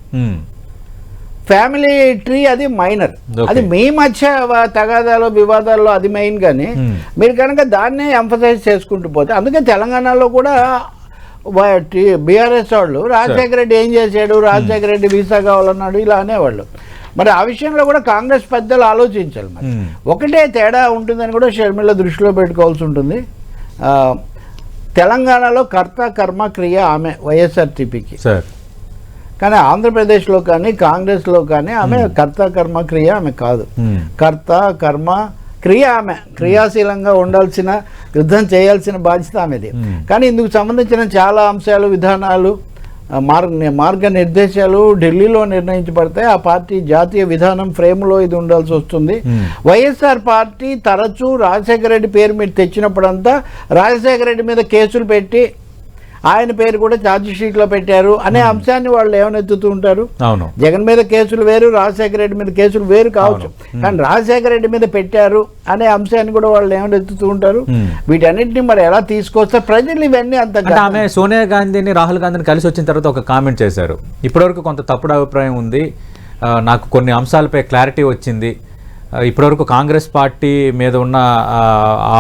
[SPEAKER 2] ఫ్యామిలీ ట్రీ అది మైనర్. అది మీ మధ్య తగాదాలు వివాదాల్లో అది మెయిన్. కానీ మీరు కనుక దాన్నే ఎంఫసైజ్ చేసుకుంటూ పోతే, అందుకే తెలంగాణలో కూడా బీఆర్ఎస్ వాళ్ళు రాజశేఖర రెడ్డి ఏం చేశాడు, రాజశేఖర రెడ్డి వీసా కావాలన్నాడు ఇలా అనేవాళ్ళు. మరి ఆ విషయంలో కూడా కాంగ్రెస్ పెద్దలు ఆలోచించాలి. మరి ఒకటే తేడా ఉంటుందని కూడా షర్మిల దృష్టిలో పెట్టుకోవాల్సి ఉంటుంది. తెలంగాణలో కర్త కర్మ క్రియ ఆమె వైఎస్ఆర్టీపీకి, కానీ ఆంధ్రప్రదేశ్లో కానీ కాంగ్రెస్లో కానీ ఆమె కర్త కర్మ క్రియ ఆమె కాదు. కర్త కర్మ క్రియ ఆమె, క్రియాశీలంగా ఉండాల్సిన, యుద్ధం చేయాల్సిన బాధ్యత ఆమెది. కానీ ఇందుకు సంబంధించిన చాలా అంశాలు, విధానాలు, మార్గనిర్దేశాలు ఢిల్లీలో నిర్ణయించబడతాయి. ఆ పార్టీ జాతీయ విధానం ఫ్రేమ్లో ఇది ఉండాల్సి వస్తుంది. వైఎస్ఆర్ పార్టీ తరచూ రాజశేఖర రెడ్డి పేరు మీద తెచ్చినప్పుడంతా రాజశేఖర రెడ్డి మీద కేసులు పెట్టి ఆయన పేరు కూడా ఛార్జ్ షీట్ లో పెట్టారు అనే అంశాన్ని వాళ్ళు ఏమనెత్తుతూ ఉంటారు. జగన్ మీద కేసులు వేరు, రాజశేఖర రెడ్డి మీద కేసులు వేరు కావచ్చు, కానీ రాజశేఖర రెడ్డి మీద పెట్టారు అనే అంశాన్ని కూడా వాళ్ళు ఏమనెత్తుతూ ఉంటారు. వీటన్నిటిని మరి ఎలా తీసుకొస్తారు ప్రజలు ఇవన్నీ అంత.
[SPEAKER 1] ఆమె సోనియా గాంధీని రాహుల్ గాంధీని కలిసి వచ్చిన తర్వాత ఒక కామెంట్ చేశారు, ఇప్పటివరకు కొంత తప్పుడు అభిప్రాయం ఉంది, నాకు కొన్ని అంశాలపై క్లారిటీ వచ్చింది, ఇప్పటివరకు కాంగ్రెస్ పార్టీ మీద ఉన్న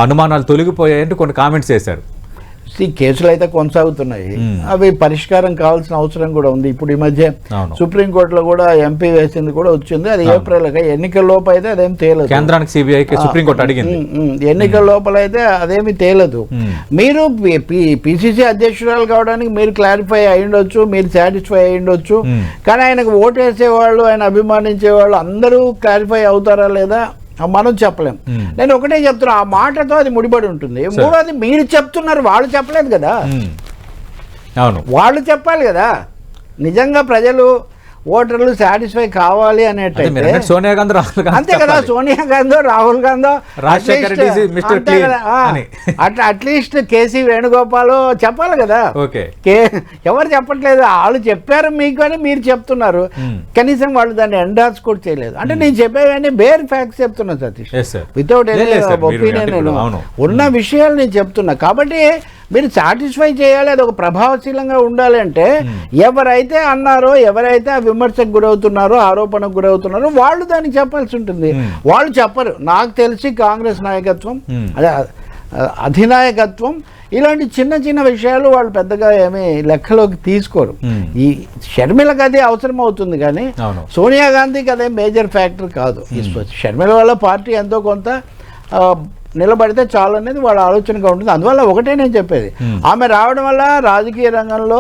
[SPEAKER 1] అనుమానాలు తొలగిపోయాయంటూ కొన్ని కామెంట్స్ చేశారు.
[SPEAKER 2] కేసులు అయితే కొనసాగుతున్నాయి, అవి పరిష్కారం కావాల్సిన అవసరం కూడా ఉంది. ఇప్పుడు ఈ మధ్య సుప్రీంకోర్టులో కూడా ఎంపీ వేసింది కూడా వచ్చింది, అది ఏప్రిల్ ఎన్నికల లోపు అయితే అదేం తేలదు.
[SPEAKER 1] కేంద్రానికి సిబిఐకి సుప్రీంకోర్టు అడిగింది,
[SPEAKER 2] ఎన్నికల లోపల అయితే అదేమి తేలదు. మీరు పిసిసి అధ్యక్షురాలు కావడానికి మీరు క్లారిఫై అయ్యుండొచ్చు, మీరు సాటిస్ఫై అయ్యుండొచ్చు, కానీ ఆయనకు ఓటేసేవాళ్ళు, ఆయన అభిమానించే వాళ్ళు అందరూ క్లారిఫై అవుతారా లేదా మనం చెప్పలేం. నేను ఒకటే చెప్తున్నా, ఆ మాటతో అది ముడిపడి ఉంటుంది. మూడోది, మీరు చెప్తున్నారు, వాళ్ళు చెప్పలేదు కదా, వాళ్ళు చెప్పాలి కదా. నిజంగా ప్రజలు ఓటర్లు సాటిస్ఫై కావాలి అనేటైతే
[SPEAKER 1] సోనియా గాంధీ,
[SPEAKER 2] అంతే కదా, సోనియా గాంధీ రాహుల్ గాంధీ అట్లా అట్లీస్ట్ కేసీ వేణుగోపాల్ చెప్పాలి కదా. ఎవరు చెప్పట్లేదు, వాళ్ళు చెప్పారు మీకు అని మీరు చెప్తున్నారు, కనీసం వాళ్ళు దాన్ని ఎండార్స్ కూడా చేయలేదు. అంటే నేను చెప్పేవన్నీ బేర్ ఫ్యాక్ట్స్ చెప్తున్నా సతీష్, వితౌట్ ఎనీ ఒపీనియన్. నేను ఉన్న విషయాలు నేను చెప్తున్నా. కాబట్టి మీరు సాటిస్ఫై చేయాలి, అది ఒక ప్రభావశీలంగా ఉండాలి. అంటే ఎవరైతే అన్నారో, ఎవరైతే ఆ విమర్శకు గురవుతున్నారో, ఆరోపణకు గురవుతున్నారో వాళ్ళు దానికి చెప్పాల్సి ఉంటుంది. వాళ్ళు చెప్పరు. నాకు తెలిసి కాంగ్రెస్ నాయకత్వం, అదే అధినాయకత్వం ఇలాంటి చిన్న చిన్న విషయాలు వాళ్ళు పెద్దగా ఏమీ లెక్కలోకి తీసుకోరు. ఈ షర్మిలకు అదే అవసరం అవుతుంది, కానీ సోనియా గాంధీకి అదే మేజర్ ఫ్యాక్టర్ కాదు. షర్మిల వల్ల పార్టీ ఎంతో కొంత నిలబడితే చాలు అనేది వాళ్ళ ఆలోచనగా ఉంటుంది. అందువల్ల ఒకటే నేను చెప్పేది, ఆమె రావడం వల్ల రాజకీయ రంగంలో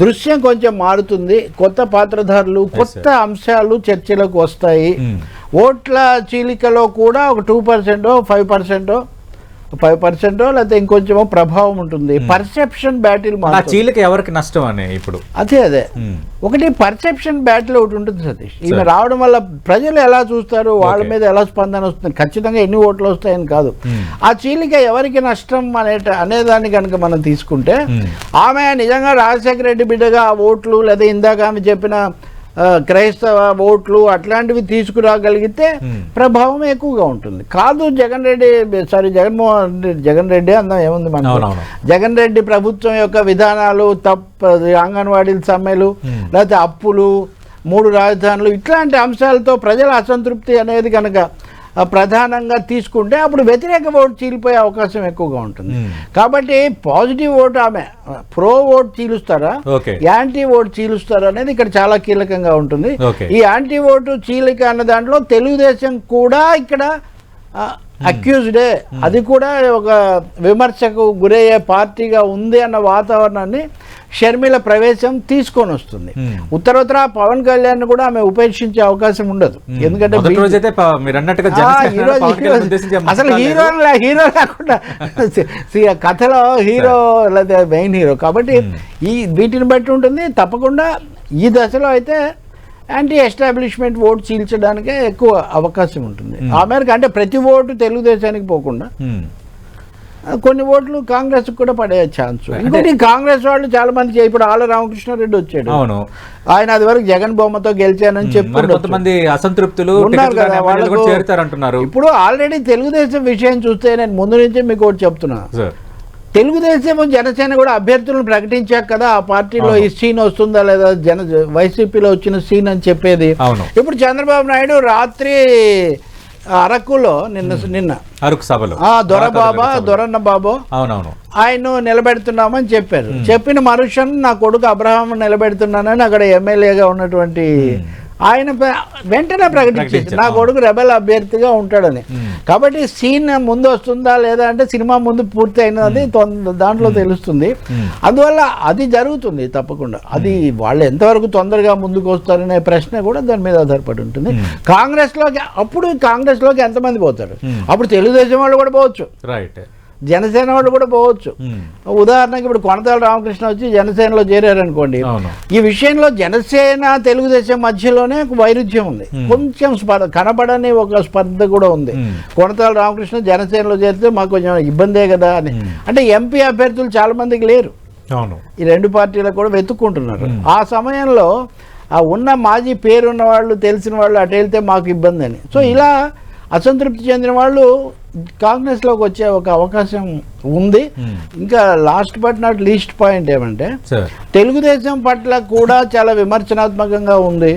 [SPEAKER 2] దృశ్యం కొంచెం మారుతుంది, కొత్త పాత్రధారులు, కొత్త అంశాలు చర్చలకు వస్తాయి. ఓట్ల చీలికలో కూడా ఒక 2%, 5% లేకపోతే ఇంకొంచెం ప్రభావం ఉంటుంది. పర్సెప్షన్ బ్యాటిల్
[SPEAKER 1] చీలిక ఎవరికి నష్టం అని ఇప్పుడు
[SPEAKER 2] అదే ఒకటి పర్సెప్షన్ బ్యాటిల్ ఒకటి ఉంటుంది సతీష్. ఈమె రావడం వల్ల ప్రజలు ఎలా చూస్తారు, వాళ్ళ మీద ఎలా స్పందన వస్తుంది, ఖచ్చితంగా ఎన్ని ఓట్లు వస్తాయని కాదు. ఆ చీలిక ఎవరికి నష్టం అనేదాన్ని కనుక మనం తీసుకుంటే, ఆమె నిజంగా రాజశేఖర రెడ్డి బిడ్డగా ఆ ఓట్లు లేదా ఇందాక ఆమె చెప్పిన క్రైస్తవ ఓట్లు అట్లాంటివి తీసుకురాగలిగితే ప్రభావం ఎక్కువగా ఉంటుంది. కాదు జగన్ రెడ్డి అన్నా ఏముంది మన జగన్ రెడ్డి ప్రభుత్వం యొక్క విధానాలు అంగన్వాడీల సమ్మెలు, లేకపోతే అప్పులు, 3 రాజధానులు, ఇట్లాంటి అంశాలతో ప్రజల అసంతృప్తి అనేది కనుక ప్రధానంగా తీసుకుంటే అప్పుడు వ్యతిరేక ఓటు చీలిపోయే అవకాశం ఎక్కువగా ఉంటుంది. కాబట్టి పాజిటివ్ ఓటు ఆమె ప్రో ఓటు చీలుస్తారా యాంటీ ఓటు చీలుస్తారా అనేది ఇక్కడ చాలా కీలకంగా ఉంటుంది. ఈ యాంటీ ఓటు చీలిక అన్న దాంట్లో తెలుగుదేశం కూడా ఇక్కడ అక్యూజ్డే, అది కూడా ఒక విమర్శకు గురయ్యే పార్టీగా ఉంది అన్న వాతావరణాన్ని షర్మిల ప్రవేశం తీసుకొని వస్తుంది. ఉత్తరోత్తర పవన్ కళ్యాణ్ కూడా ఆమె ఉపేక్షించే అవకాశం ఉండదు. ఎందుకంటే అసలు హీరో లేకుండా కథలో హీరో లేదా మెయిన్ హీరో కాబట్టి వీటిని బట్టి ఉంటుంది. తప్పకుండా ఈ దశలో అయితే యాంటీ ఎస్టాబ్లిష్మెంట్ ఓటు చీల్చడానికే ఎక్కువ అవకాశం ఉంటుంది. ఆ మేరకు అంటే ప్రతి ఓటు తెలుగుదేశానికి పోకుండా కొన్ని ఓట్లు కాంగ్రెస్ కూడా పడే ఛాన్స్. ఇంకోటి కాంగ్రెస్ వాళ్ళు చాలా మంది ఇప్పుడు ఆళ్ళ రామకృష్ణారెడ్డి వచ్చాడు, ఆయన అది వరకు జగన్ బొమ్మతో గెలిచానని
[SPEAKER 1] చెప్పి అసంతృప్తులు ఉన్నారు కదా వాళ్ళకు.
[SPEAKER 2] ఇప్పుడు ఆల్రెడీ తెలుగుదేశం విషయం చూస్తే నేను ముందు నుంచే మీకు ఒకటి చెప్తున్నా, తెలుగుదేశం జనసేన కూడా అభ్యర్థులను ప్రకటించాక కదా ఆ పార్టీలో ఈ సీన్ వస్తుందా లేదా వైసీపీలో వచ్చిన సీన్ అని చెప్పేది. ఇప్పుడు చంద్రబాబు నాయుడు రాత్రి అరకులో నిన్న
[SPEAKER 1] అరకు సభలో
[SPEAKER 2] దొరన్న బాబు ఆయన నిలబెడుతున్నామని చెప్పారు. చెప్పిన మరుక్షణం నా కొడుకు అబ్రహాం నిలబెడుతున్నానని అక్కడ ఎమ్మెల్యేగా ఉన్నటువంటి ఆయన వెంటనే ప్రకటించారు నా కొడుకు రెబెల్ అభ్యర్థిగా ఉంటాడని. కాబట్టి సీన్ ముందు వస్తుందా లేదా అంటే సినిమా ముందు పూర్తి అయినది దాంట్లో తెలుస్తుంది. అందువల్ల అది జరుగుతుంది తప్పకుండా. అది వాళ్ళు ఎంతవరకు తొందరగా ముందుకు వస్తారనే ప్రశ్న కూడా దాని మీద ఆధారపడి ఉంటుంది. కాంగ్రెస్లోకి ఎంతమంది పోతారు? అప్పుడు తెలుగుదేశం వాళ్ళు కూడా పోవచ్చు, జనసేన వాళ్ళు కూడా పోవచ్చు. ఉదాహరణకి ఇప్పుడు కొనతాల రామకృష్ణ వచ్చి జనసేనలో చేరారనుకోండి, ఈ విషయంలో జనసేన తెలుగుదేశం మధ్యలోనే ఒక వైరుధ్యం ఉంది, కొంచెం కనపడని ఒక స్పర్ధ కూడా ఉంది. కొనతాల రామకృష్ణ జనసేనలో చేరితే మాకు కొంచెం ఇబ్బందే కదా అని. అంటే ఎంపీ అభ్యర్థులు చాలా మందికి లేరు, ఈ రెండు పార్టీలకు కూడా వెతుక్కుంటున్నారు. ఆ సమయంలో ఆ ఉన్న మాజీ పేరున్న వాళ్ళు తెలిసిన వాళ్ళు అటు వెళ్తే మాకు ఇబ్బంది అని. సో ఇలా అసంతృప్తి చెందిన వాళ్ళు కాంగ్రెస్లోకి వచ్చే ఒక అవకాశం ఉంది. ఇంకా last but not least point ఏమంటే తెలుగుదేశం పట్ల కూడా చాలా విమర్శనాత్మకంగా ఉంది,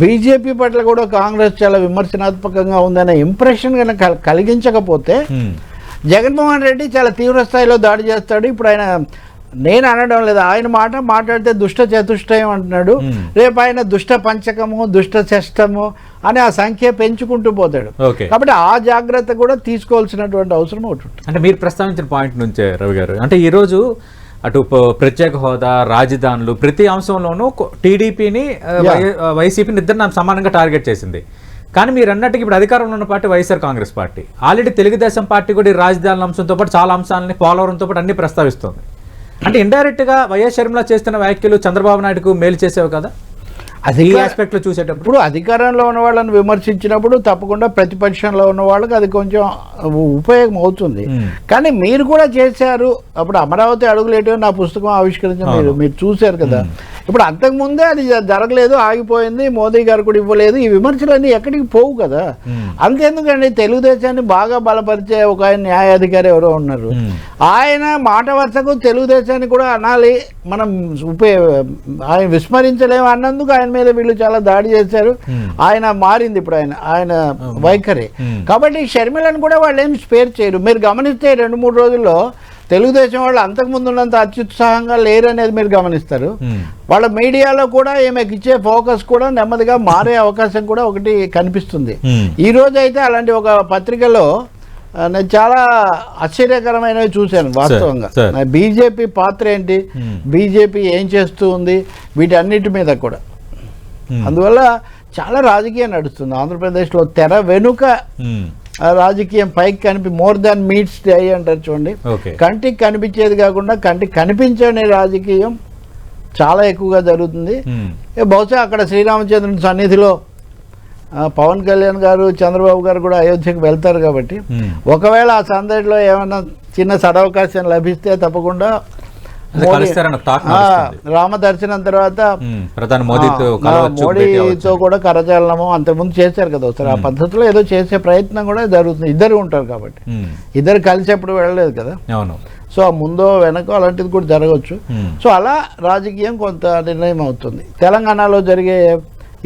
[SPEAKER 2] బీజేపీ పట్ల కూడా కాంగ్రెస్ చాలా విమర్శనాత్మకంగా ఉంది అనే ఇంప్రెషన్ కనుక కలిగించకపోతే జగన్మోహన్ రెడ్డి చాలా తీవ్ర స్థాయిలో దాడి చేస్తాడు. ఇప్పుడు ఆయన నేను అనడం లేదు, ఆయన మాట్లాడితే దుష్ట చతుష్టయం అంటున్నాడు, రేపు ఆయన దుష్ట పంచకము దుష్ట షష్టము అని ఆ సంఖ్య పెంచుకుంటూ పోతాడు. కాబట్టి ఆ జాగ్రత్త కూడా తీసుకోవాల్సినటువంటి అవసరం ఒకటి ఉంటుంది.
[SPEAKER 1] అంటే మీరు ప్రస్తావించిన పాయింట్ నుంచే రవి గారు, అంటే ఈరోజు అటు ప్రత్యేక హోదా రాజధానులు ప్రతి అంశంలోనూ టీడీపీని వైసీపీని ఇద్దరు సమానంగా టార్గెట్ చేసింది. కానీ మీరు అన్నట్టుగా ఇప్పుడు అధికారంలో ఉన్న party YSR Congress party, already Telugu Desam party కూడా ఈ రాజధానుల అంశంతో పాటు చాలా అంశాలని పోలవరంతో పాటు అన్ని ప్రస్తావిస్తుంది. అంటే ఇండైరెక్ట్ గా వైఎస్ షర్మిల చేస్తున్న వ్యాఖ్యలు చంద్రబాబు నాయుడుకు మేలు చేసేవి కదా అది ఆస్పెక్ట్ లో చూసేటప్పుడు.
[SPEAKER 2] అధికారంలో ఉన్న వాళ్ళని విమర్శించినప్పుడు తప్పకుండా ప్రతిపక్షంలో ఉన్న వాళ్ళకి అది కొంచెం ఉపయోగం అవుతుంది. కానీ మీరు కూడా చేశారు, అప్పుడు అమరావతి అడుగులేటో నా పుస్తకం ఆవిష్కరించారు, మీరు చూశారు కదా. ఇప్పుడు అంతకుముందే అది జరగలేదు, ఆగిపోయింది, మోదీ గారు కూడా ఇవ్వలేదు, ఈ విమర్శలన్నీ ఎక్కడికి పోవు కదా. అంతేందుకండి తెలుగుదేశాన్ని బాగా బలపరిచే ఒక ఆయన న్యాయాధికారి ఎవరో ఉన్నారు, ఆయన మాట వరుసకు తెలుగుదేశాన్ని కూడా అనాలి, మనం ఆయన విస్మరించలేము అన్నందుకు ఆయన మీద వీళ్ళు చాలా దాడి చేశారు. ఆయన మారింది ఇప్పుడు ఆయన వైఖరి. కాబట్టి షర్మిలను కూడా వాళ్ళు ఏం స్పేర్ చేయరు. మీరు గమనిస్తే 2-3 రోజుల్లో తెలుగుదేశం వాళ్ళు అంతకుముందు ఉన్నంత అత్యుత్సాహంగా లేరు అనేది మీరు గమనిస్తారు. వాళ్ళ మీడియాలో కూడా ఈమెకి ఇచ్చే ఫోకస్ కూడా నెమ్మదిగా మారే అవకాశం కూడా ఒకటి కనిపిస్తుంది. ఈ రోజు అయితే అలాంటి ఒక పత్రికలో నేను చాలా ఆశ్చర్యకరమైనవి చూశాను. వాస్తవంగా బీజేపీ పాత్ర ఏంటి, బీజేపీ ఏం చేస్తూ ఉంది, వీటన్నిటి మీద కూడా. అందువల్ల చాలా రాజకీయం నడుస్తుంది ఆంధ్రప్రదేశ్లో. తెర వెనుక రాజకీయం పైకి more than meets the eye అంటారు చూడండి, కంటికి కనిపించేది కాకుండా కంటికి కనిపించని రాజకీయం చాలా ఎక్కువగా జరుగుతుంది. బహుశా అక్కడ శ్రీరామచంద్రుని సన్నిధిలో పవన్ కళ్యాణ్ గారు చంద్రబాబు గారు కూడా అయోధ్యకు వెళ్తారు కాబట్టి ఒకవేళ ఆ సందడిలో ఏమైనా చిన్న సదవకాశం లభిస్తే తప్పకుండా రామ దర్శనం తర్వాత
[SPEAKER 1] ప్రధాని
[SPEAKER 2] మోడీతో కూడా కరచాలనము అంతకుముందు చేశారు కదా ఒకసారి. ఆ పద్ధతిలో ఏదో చేసే ప్రయత్నం కూడా జరుగుతుంది. ఇద్దరు ఉంటారు కాబట్టి, ఇద్దరు కలిసి ఎప్పుడు వెళ్ళలేదు కదా. సో ఆ ముందో వెనకో అలాంటిది కూడా జరగవచ్చు. సో అలా రాజకీయం కొంత నిర్ణయం అవుతుంది. తెలంగాణలో జరిగే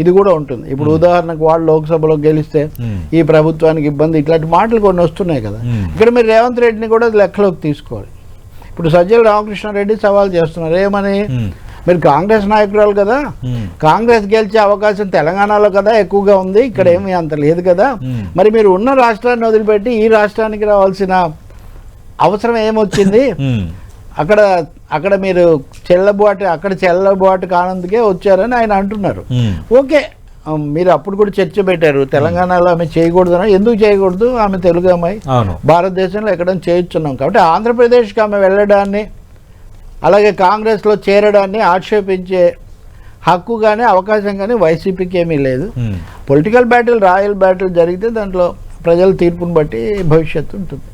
[SPEAKER 2] ఇది కూడా ఉంటుంది. ఇప్పుడు ఉదాహరణకు వాళ్ళు లోక్సభలో గెలిస్తే ఈ ప్రభుత్వానికి ఇబ్బంది, ఇట్లాంటి మాటలు కొన్ని వస్తున్నాయి కదా. ఇక్కడ మీరు రేవంత్ రెడ్డిని కూడా లెక్కలోకి తీసుకోవాలి. ఇప్పుడు సజ్జల రామకృష్ణారెడ్డి సవాల్ చేస్తున్నారు, ఏమని, మీరు కాంగ్రెస్ నాయకురాలు కదా, కాంగ్రెస్ గెలిచే అవకాశం తెలంగాణలో కదా ఎక్కువగా ఉంది, ఇక్కడ ఏమీ అంత లేదు కదా, మరి మీరు ఉన్న రాష్ట్రాన్ని వదిలిపెట్టి ఈ రాష్ట్రానికి రావాల్సిన అవసరం ఏమొచ్చింది, అక్కడ మీరు చెల్లబాటు కానందుకే వచ్చారని ఆయన అంటున్నారు. ఓకే, మీరు అప్పుడు కూడా చర్చ పెట్టారు, తెలంగాణలో ఆమె చేయకూడదు, ఎందుకు చేయకూడదు, ఆమె తెలుగు అమ్మాయి, భారతదేశంలో ఎక్కడైనా చేయొచ్చున్నాం కాబట్టి ఆంధ్రప్రదేశ్కి ఆమె వెళ్ళడాన్ని అలాగే కాంగ్రెస్లో చేరడాన్ని ఆక్షేపించే హక్కు కానీ అవకాశం కానీ వైసీపీకి ఏమీ లేదు. పొలిటికల్ బ్యాటిల్, రాయల్ బ్యాటిల్ జరిగితే దాంట్లో ప్రజల తీర్పును బట్టి భవిష్యత్తు ఉంటుంది.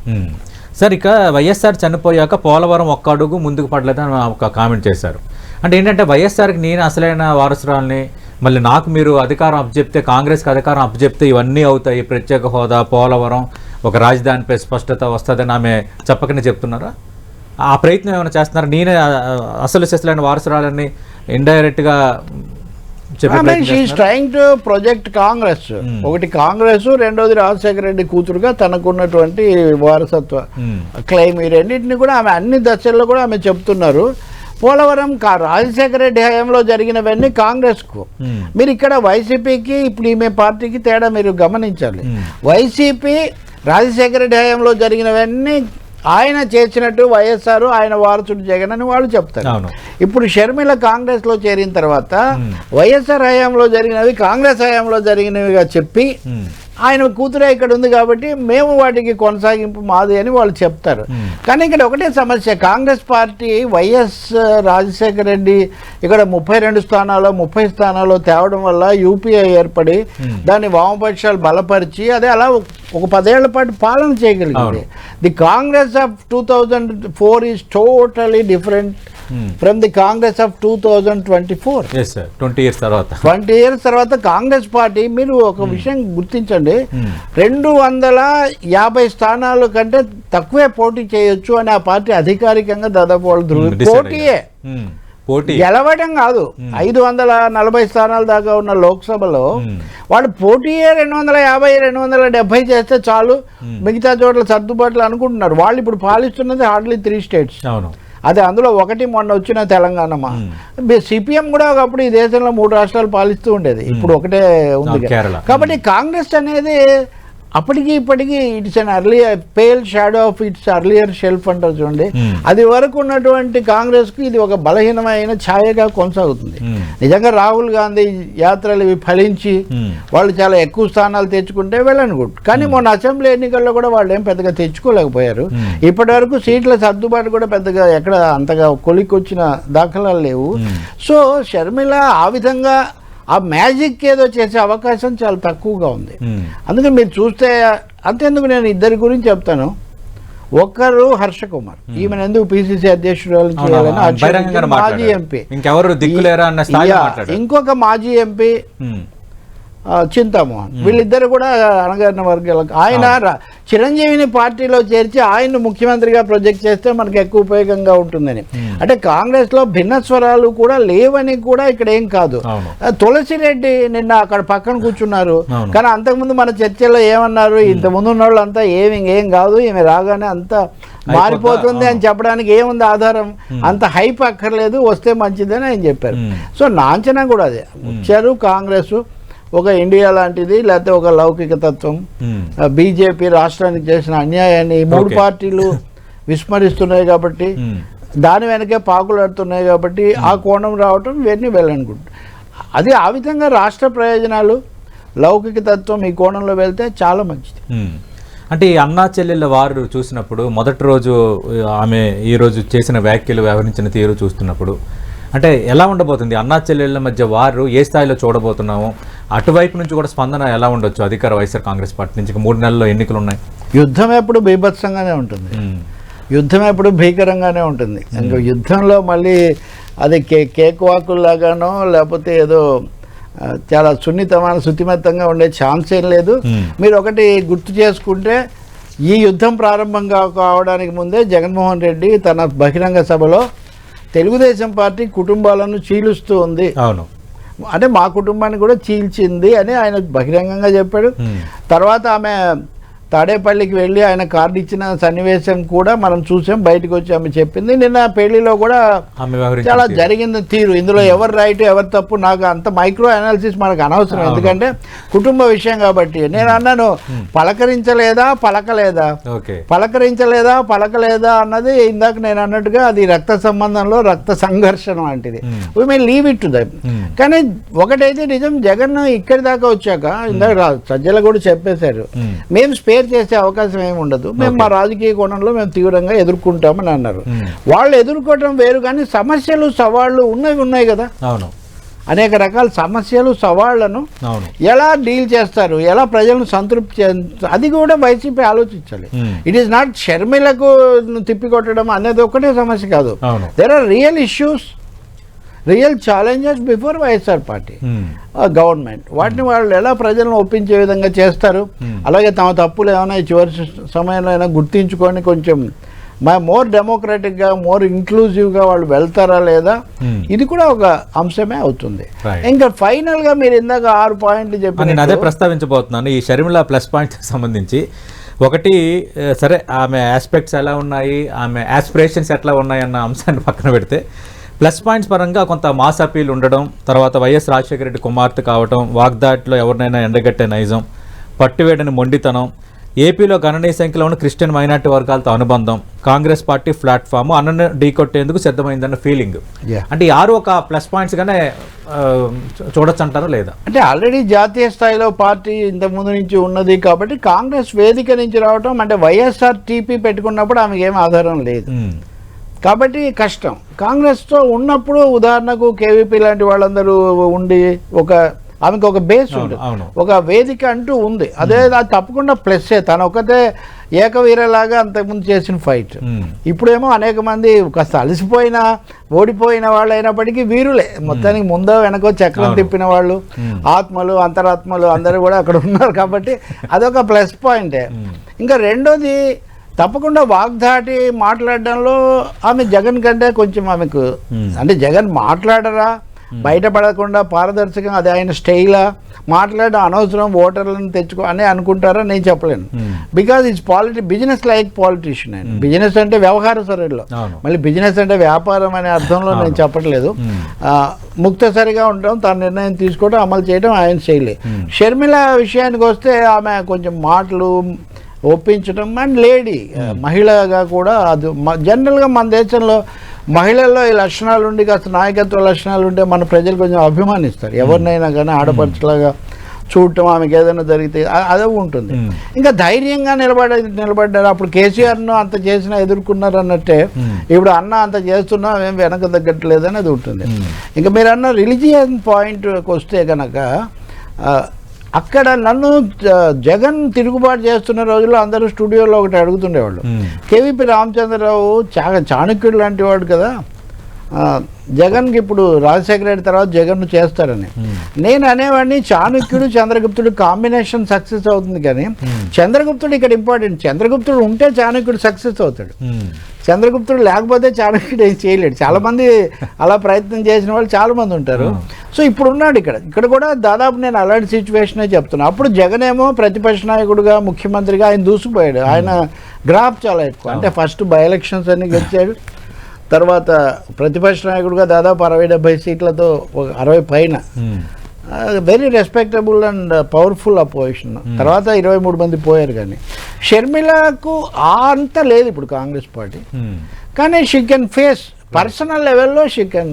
[SPEAKER 1] సార్, ఇక వైఎస్ఆర్ చనిపోయాక పోలవరం ఒక్క అడుగు ముందుకు పడలేదని ఒక కామెంట్ చేశారు. అంటే ఏంటంటే వైఎస్ఆర్కి నేను అసలైన వారసురాల్ని, మళ్ళీ నాకు మీరు అధికారం అప్పచెప్తే, కాంగ్రెస్కి అధికారం అప్పచెప్తే ఇవన్నీ అవుతాయి, ప్రత్యేక హోదా, పోలవరం, ఒక రాజధానిపై స్పష్టత వస్తుందని ఆమె చెప్పకనే చెప్తున్నారా? ఆ ప్రయత్నం ఏమైనా చేస్తున్నారా? నేనే అసలైన వారసురాలని ఇండైరెక్ట్గా
[SPEAKER 2] ట్రైంగ్ టు ప్రొజెక్ట్ కాంగ్రెస్. ఒకటి కాంగ్రెస్, రెండోది రాజశేఖర రెడ్డి కూతురుగా తనకున్నటువంటి వారసత్వ క్లెయిమ్. ఈ రెండింటిని కూడా ఆమె అన్ని దశల్లో కూడా ఆమె చెప్తున్నారు. పోలవరం రాజశేఖర రెడ్డి హయాంలో జరిగినవన్నీ కాంగ్రెస్కు, మీరు ఇక్కడ వైసీపీకి ఇప్పుడు ఈమె పార్టీకి తేడా మీరు గమనించాలి. వైసీపీ రాజశేఖర రెడ్డి హయాంలో జరిగినవన్నీ ఆయన చేసినట్టు వైఎస్ఆర్ ఆయన వారసుడు జగన్ అని వాళ్ళు చెప్తారు. ఇప్పుడు షర్మిల కాంగ్రెస్లో చేరిన తర్వాత వైఎస్ఆర్ హయాంలో జరిగినవి కాంగ్రెస్ హయాంలో జరిగినవిగా చెప్పి ఆయన కూతురే ఇక్కడ ఉంది కాబట్టి మేము వాటికి కొనసాగింపు మాది అని వాళ్ళు చెప్తారు. కానీ ఇక్కడ ఒకటే సమస్య, కాంగ్రెస్ పార్టీ వైఎస్ రాజశేఖర రెడ్డి ఇక్కడ 32 స్థానాల్లో 30 స్థానాల్లో తేవడం వల్ల యూపీఏ ఏర్పడి దాన్ని వామపక్షాలు బలపరిచి అదే అలా ఒక 10 ఏళ్ల పాటు పాలన చేయగలిగింది. The Congress of 2004 is totally different from the Congress of 2024. 20 years తర్వాత కాంగ్రెస్ పార్టీ, మీరు ఒక విషయం గుర్తించండి, 250 స్థానాల కంటే తక్కువే పోటీ చేయొచ్చు అని ఆ పార్టీ అధికారికంగా దాదాపు వాళ్ళు పోటీ గెలవడం కాదు, 540 స్థానాల దాకా ఉన్న లోక్సభలో వాళ్ళు పోటీయే 250 270 చేస్తే చాలు, మిగతా చోట్ల సర్దుబాట్లు అనుకుంటున్నారు. వాళ్ళు ఇప్పుడు పాలిస్తున్నది హార్డ్లీ 3 states. అదే అందులో ఒకటి మొన్న వచ్చిన తెలంగాణ. సిపిఎం కూడా ఒకప్పుడు ఈ దేశంలో 3 రాష్ట్రాలు పాలిస్తూ ఉండేది, ఇప్పుడు ఒకటే ఉంది. కాబట్టి కాంగ్రెస్ అనేది అప్పటికి ఇప్పటికీ it's an earlier pale shadow of it's earlier shelf అంటారు చూడండి, అది వరకు ఉన్నటువంటి కాంగ్రెస్కు ఇది ఒక బలహీనమైన ఛాయగా కొనసాగుతుంది. నిజంగా రాహుల్ గాంధీ యాత్రలు ఇవి ఫలించి వాళ్ళు చాలా ఎక్కువ స్థానాలు తెచ్చుకుంటే వెళ్ళనుకుంటు, కానీ మొన్న అసెంబ్లీ ఎన్నికల్లో కూడా వాళ్ళు ఏం పెద్దగా తెచ్చుకోలేకపోయారు. ఇప్పటి వరకు సీట్ల సర్దుబాటు కూడా పెద్దగా ఎక్కడ అంతగా కొలికొచ్చిన దాఖలాలు లేవు. సో షర్మిల ఆ విధంగా ఆ మ్యాజిక్ ఏదో చేసే అవకాశం చాలా తక్కువగా ఉంది. అందుకని మీరు చూస్తే అంతేందుకు నేను ఇద్దరి గురించి చెప్తాను. ఒకరు హర్ష కుమార్, ఈమెను ఎందుకు పిసిసి అధ్యక్షురాలు చేయాలని మాజీ ఎంపీ, ఇంకొక మాజీ ఎంపీ చింతామోహన్, వీళ్ళిద్దరు కూడా అణగారిన వర్గాలకు. ఆయన చిరంజీవిని పార్టీలో చేర్చి ఆయన్ను ముఖ్యమంత్రిగా ప్రొజెక్ట్ చేస్తే మనకు ఎక్కువ ఉపయోగంగా ఉంటుందని. అంటే కాంగ్రెస్లో భిన్న స్వరాలు కూడా లేవని కూడా ఇక్కడ ఏం కాదు. తులసిరెడ్డి నిన్న అక్కడ పక్కన కూర్చున్నారు, కానీ అంతకుముందు మన చర్చలో ఏమన్నారు, ఇంతకుముందు ఉన్న వాళ్ళు అంతా ఏం కాదు, ఈమె రాగానే అంతా మారిపోతుంది అని చెప్పడానికి ఏముంది ఆధారం, అంత హైప్ అక్కర్లేదు, వస్తే మంచిదని ఆయన చెప్పారు. సో నా అంచనా కూడా అదే, వచ్చారు కాంగ్రెస్ ఒక ఇండియా లాంటిది, లేకపోతే ఒక లౌకిక తత్వం, బీజేపీ రాష్ట్రానికి చేసిన అన్యాయాన్ని 3 పార్టీలు విస్మరిస్తున్నాయి కాబట్టి, దాని వెనకే పాకులాడుతున్నాయి కాబట్టి ఆ కోణం రావటం ఇవన్నీ వెళ్ళనుకుంటున్నాను. అది ఆ విధంగా రాష్ట్ర ప్రయోజనాలు, లౌకిక తత్వం ఈ కోణంలో వెళ్తే చాలా మంచిది.
[SPEAKER 1] అంటే ఈ అన్నా చెల్లెళ్ళ వారు చూసినప్పుడు మొదటి రోజు ఆమె ఈ రోజు చేసిన వ్యాఖ్యలు, వ్యవహరించిన తీరు చూస్తున్నప్పుడు అంటే ఎలా ఉండబోతుంది? అన్నా చెల్లెళ్ళ మధ్య వారు ఏ స్థాయిలో చూడబోతున్నాము? అటువైపు నుంచి కూడా స్పందన ఎలా ఉండొచ్చు అధికార వైఎస్ఆర్ కాంగ్రెస్ పార్టీ నుంచి? 3 నెలల్లో ఎన్నికలు ఉన్నాయి.
[SPEAKER 2] యుద్ధం ఎప్పుడు బీభత్సంగానే ఉంటుంది, యుద్ధం ఎప్పుడు భీకరంగానే ఉంటుంది. ఇంకా యుద్ధంలో మళ్ళీ అది కేక్ వాకుల్లాగానో లేకపోతే ఏదో చాలా సున్నితమైన శుతిమెత్తంగా ఉండే ఛాన్స్ ఏం లేదు. మీరు ఒకటి గుర్తు చేసుకుంటే, ఈ యుద్ధం ప్రారంభంగా కావడానికి ముందే జగన్మోహన్ రెడ్డి తన బహిరంగ సభలో తెలుగుదేశం పార్టీ కుటుంబాలను చీలుస్తూ ఉంది, అంటే మా కుటుంబాన్ని కూడా చీల్చింది అని ఆయన బహిరంగంగా చెప్పాడు. తర్వాత ఆమె తాడేపల్లికి వెళ్ళి ఆయన కార్డు ఇచ్చిన సన్నివేశం కూడా మనం చూసాం, బయటకు వచ్చి ఆమె చెప్పింది. నిన్న పెళ్లిలో కూడా చాలా జరిగింది తీరు, ఇందులో ఎవరు రైట్ ఎవరు తప్పు నాకు అంత మైక్రో అనాలిసిస్ మనకు అనవసరం, ఎందుకంటే కుటుంబ విషయం కాబట్టి. నేను అన్నాను పలకరించలేదా పలకలేదా అన్నది ఇందాక నేను అన్నట్టుగా అది రక్త సంబంధంలో రక్త సంఘర్షణ వంటిది. We may leave it to them. కానీ ఒకటైతే నిజం, జగన్ ఇక్కడి దాకా వచ్చాక ఇందాక సజ్జల కూడా చెప్పేశారు, మేము స్పేర్ చేసే అవకాశం ఏమి ఉండదు, మేము మా రాజకీయ కోణంలో మేము తీవ్రంగా ఎదుర్కొంటామని అన్నారు. వాళ్ళు ఎదుర్కోవటం వేరు, కానీ సమస్యలు సవాళ్లు ఉన్నాయి కదా, అనేక రకాల సమస్యలు సవాళ్లను ఎలా డీల్ చేస్తారు, ఎలా ప్రజలను సంతృప్తి, అది కూడా వైసీపీ ఆలోచించాలి. ఇట్ ఈస్ నాట్ షర్మిలకు తిప్పికొట్టడం అనేది ఒకటే సమస్య కాదు. There are real issues, real challenges before YSR party government. వాటిని వాళ్ళు ఎలా ప్రజలను ఒప్పించే విధంగా చేస్తారు, అలాగే తమ తప్పులు ఏమైనా చివరి సమయంలో అయినా గుర్తించుకొని కొంచెం మోర్ డెమోక్రటిక్గా మోర్ ఇంక్లూజివ్గా వాళ్ళు వెళ్తారా లేదా, ఇది కూడా ఒక అంశమే అవుతుంది. ఇంకా ఫైనల్గా మీరు ఇందాక 6 పాయింట్లు చెప్పి
[SPEAKER 1] నేను అదే ప్రస్తావించబోతున్నాను. ఈ షర్మిల ప్లస్ పాయింట్ సంబంధించి ఒకటి, సరే ఆమె ఆస్పెక్ట్స్ ఎలా ఉన్నాయి, ఆమె ఆస్పిరేషన్స్ ఎట్లా ఉన్నాయి అన్న అంశాన్ని పక్కన పెడితే, ప్లస్ పాయింట్స్ పరంగా కొంత మాస్ అపీల్ ఉండడం, తర్వాత వైఎస్ రాజశేఖర రెడ్డి కుమార్తె కావటం, వాగ్దాటిలో ఎవరినైనా ఎండగట్టే నైజం, పట్టువేడని మొండితనం, ఏపీలో గణనీయ సంఖ్యలో ఉన్న క్రిస్టియన్ మైనార్టీ వర్గాలతో అనుబంధం, కాంగ్రెస్ పార్టీ ప్లాట్ఫామ్ అన్నను ఢీకొట్టేందుకు సిద్ధమైందన్న ఫీలింగ్. అంటే 6 ఒక ప్లస్ పాయింట్స్ గానే చూడొచ్చు అంటారా లేదా?
[SPEAKER 2] అంటే ఆల్రెడీ జాతీయ స్థాయిలో పార్టీ ఇంతకుముందు నుంచి ఉన్నది కాబట్టి కాంగ్రెస్ వేదిక నుంచి రావటం, అంటే వైఎస్ఆర్ టీపీ పెట్టుకున్నప్పుడు ఆమెకి ఏం ఆధారం లేదు కాబట్టి కష్టం. కాంగ్రెస్తో ఉన్నప్పుడు ఉదాహరణకు కేవీపీ లాంటి వాళ్ళందరూ ఉండి ఆమెకు ఒక బేస్ ఉంది, ఒక వేదిక అంటూ ఉంది. అదే అది తప్పకుండా ప్లస్సే. తను ఒకతే ఏకవీరలాగా అంతకుముందు చేసిన ఫైట్. ఇప్పుడేమో అనేక మంది కాస్త అలసిపోయిన ఓడిపోయిన వాళ్ళు అయినప్పటికీ వీరులే, మొత్తానికి ముందో వెనకో చక్రం తిప్పిన వాళ్ళు, ఆత్మలు అంతరాత్మలు అందరూ కూడా అక్కడ ఉన్నారు కాబట్టి అదొక ప్లస్ పాయింటే. ఇంకా రెండోది తప్పకుండా వాగ్దాటి మాట్లాడడంలో ఆమె జగన్ కంటే కొంచెం ఆమెకు, అంటే జగన్ మాట్లాడరా బయటపడకుండా పారదర్శకంగా అది ఆయన స్టైలా మాట్లాడడం అనవసరం ఓటర్లను తెచ్చుకో అని అనుకుంటారా నేను చెప్పలేను. Because it's business like politician. ఆయన బిజినెస్ అంటే వ్యవహార సరైలో, మళ్ళీ బిజినెస్ అంటే వ్యాపారం అనే అర్థంలో నేను చెప్పట్లేదు. ముక్తసరిగా ఉండడం, తన నిర్ణయం తీసుకోవడం అమలు చేయడం ఆయన శైలి. షర్మిల విషయానికి వస్తే ఆమె కొంచెం మాటలు ఒప్పించడం, అండ్ లేడీ మహిళగా కూడా అది జనరల్గా మన దేశంలో మహిళల్లో ఈ లక్షణాలు ఉండి కాస్త నాయకత్వ లక్షణాలు ఉంటే మన ప్రజలు కొంచెం అభిమానిస్తారు. ఎవరినైనా కానీ ఆడపడుచులాగా చూడటం, ఆమెకి ఏదైనా జరిగితే అదే ఉంటుంది. ఇంకా ధైర్యంగా నిలబడ్డారు. అప్పుడు కేసీఆర్ను అంత చేసినా ఎదుర్కొన్నారు అన్నట్టే ఇప్పుడు అన్న అంత చేస్తున్నా ఏం వెనక తగ్గట్లేదని అది ఉంటుంది. ఇంకా మీరు అన్న రిలీజియన్ పాయింట్కి వస్తే కనుక అక్కడ నన్ను జగన్ తిరుగుబాటు చేస్తున్న రోజుల్లో అందరూ స్టూడియోలో ఒకటి అడుగుతుండేవాళ్ళు, కేవీపీ రామచంద్రరావు చాణక్యుడు లాంటి వాడు కదా, జగన్కి ఇప్పుడు రాజశేఖర రెడ్డి తర్వాత జగన్ను చేస్తారని. నేను అనేవాడిని చాణక్యుడు చంద్రగుప్తుడు కాంబినేషన్ సక్సెస్ అవుతుంది, కానీ చంద్రగుప్తుడు ఇక్కడ ఇంపార్టెంట్. చంద్రగుప్తుడు ఉంటే చాణక్యుడు సక్సెస్ అవుతాడు, చంద్రగుప్తుడు లేకపోతే చాణక్యుడు ఏం చేయలేడు. చాలామంది అలా ప్రయత్నం చేసిన వాళ్ళు చాలామంది ఉంటారు. సో ఇప్పుడు ఉన్నాడు ఇక్కడ కూడా దాదాపు నేను అలాంటి సిచ్యువేషనే చెప్తున్నాను. అప్పుడు జగన్ ఏమో ప్రతిపక్ష నాయకుడుగా ముఖ్యమంత్రిగా ఆయన దూసిపోయాడు. ఆయన గ్రాఫ్ చాలా ఎక్కువ, అంటే ఫస్ట్ బై ఎలక్షన్స్ అన్ని గెలిచాడు, తర్వాత ప్రతిపక్ష నాయకుడుగా దాదాపు 60-70 సీట్లతో 60 పైన very respectable and powerful opposition. తర్వాత 23 మంది పోయారు. కానీ షర్మిలకు అంత లేదు ఇప్పుడు కాంగ్రెస్ పార్టీ, కానీ షీ కెన్ ఫేస్ పర్సనల్ లెవెల్లో, she can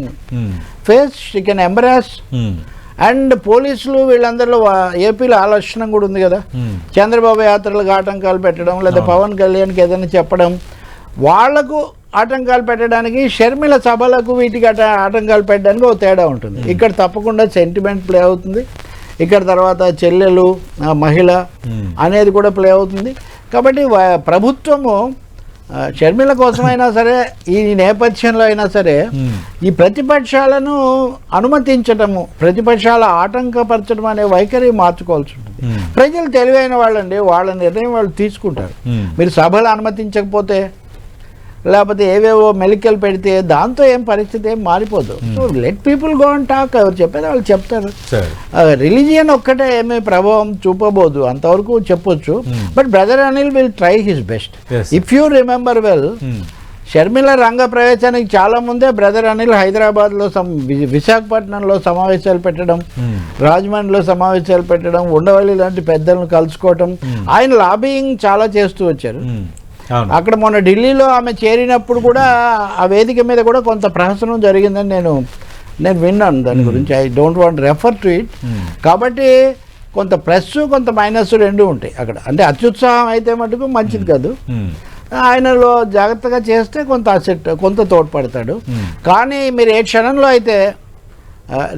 [SPEAKER 2] face, she can embrace. And పోలీసులు వీళ్ళందరిలో ఏపీలో ఆ లక్షణం కూడా ఉంది కదా, చంద్రబాబు యాత్రలకు ఆటంకాలు పెట్టడం, లేదా పవన్ కళ్యాణ్కి ఏదైనా చెప్పడం, వాళ్లకు ఆటంకాలు పెట్టడానికి, షర్మిల సభలకు వీటికి ఆటంకాలు పెట్టడానికి ఒక తేడా ఉంటుంది. ఇక్కడ తప్పకుండా సెంటిమెంట్ ప్లే అవుతుంది, ఇక్కడ తర్వాత చెల్లెలు మహిళ అనేది కూడా ప్లే అవుతుంది. కాబట్టి ప్రభుత్వము షర్మిల కోసమైనా సరే, ఈ నేపథ్యంలో అయినా సరే ఈ ప్రతిపక్షాలను అనుమతించటము, ప్రతిపక్షాల ఆటంకపరచడం అనే వైఖరి మార్చుకోవాల్సి ఉంటుంది. ప్రజలు తెలివైన వాళ్ళండి, వాళ్ళ నిర్ణయం వాళ్ళు తీసుకుంటారు. మీరు సభలు అనుమతించకపోతే లేకపోతే ఏవేవో మెలికలు పెడితే దాంతో ఏం పరిస్థితి ఏం మారిపోదు. So let people go and talk. ఎవరు చెప్పేది వాళ్ళు చెప్తారు. రిలీజియన్ ఒక్కటే ఏమీ ప్రభావం చూపబోదు, అంతవరకు చెప్పొచ్చు. But brother Anil will try his best. If you remember well, Sharmila రంగ ప్రవేశానికి చాలా ముందే బ్రదర్ అనిల్ హైదరాబాద్లో విశాఖపట్నంలో సమావేశాలు పెట్టడం, రాజమండ్రిలో సమావేశాలు పెట్టడం, ఉండవల్లి లాంటి పెద్దలను కలుసుకోవటం, ఆయన లాబియింగ్ చాలా చేస్తూ వచ్చారు. అక్కడ మొన్న ఢిల్లీలో ఆమె చేరినప్పుడు కూడా ఆ వేదిక మీద కూడా కొంత ప్రహసనం జరిగిందని నేను విన్నాను. దాని గురించి I don't want refer to it. కాబట్టి కొంత ప్లస్ కొంత మైనస్ రెండు ఉంటాయి అక్కడ. అంటే అత్యుత్సాహం అయితే మటుకు మంచిది కాదు. ఆయనలో జాగ్రత్తగా చేస్తే కొంత అసెట్ కొంత తోడ్పడతాడు. కానీ మీరు ఏ క్షణంలో అయితే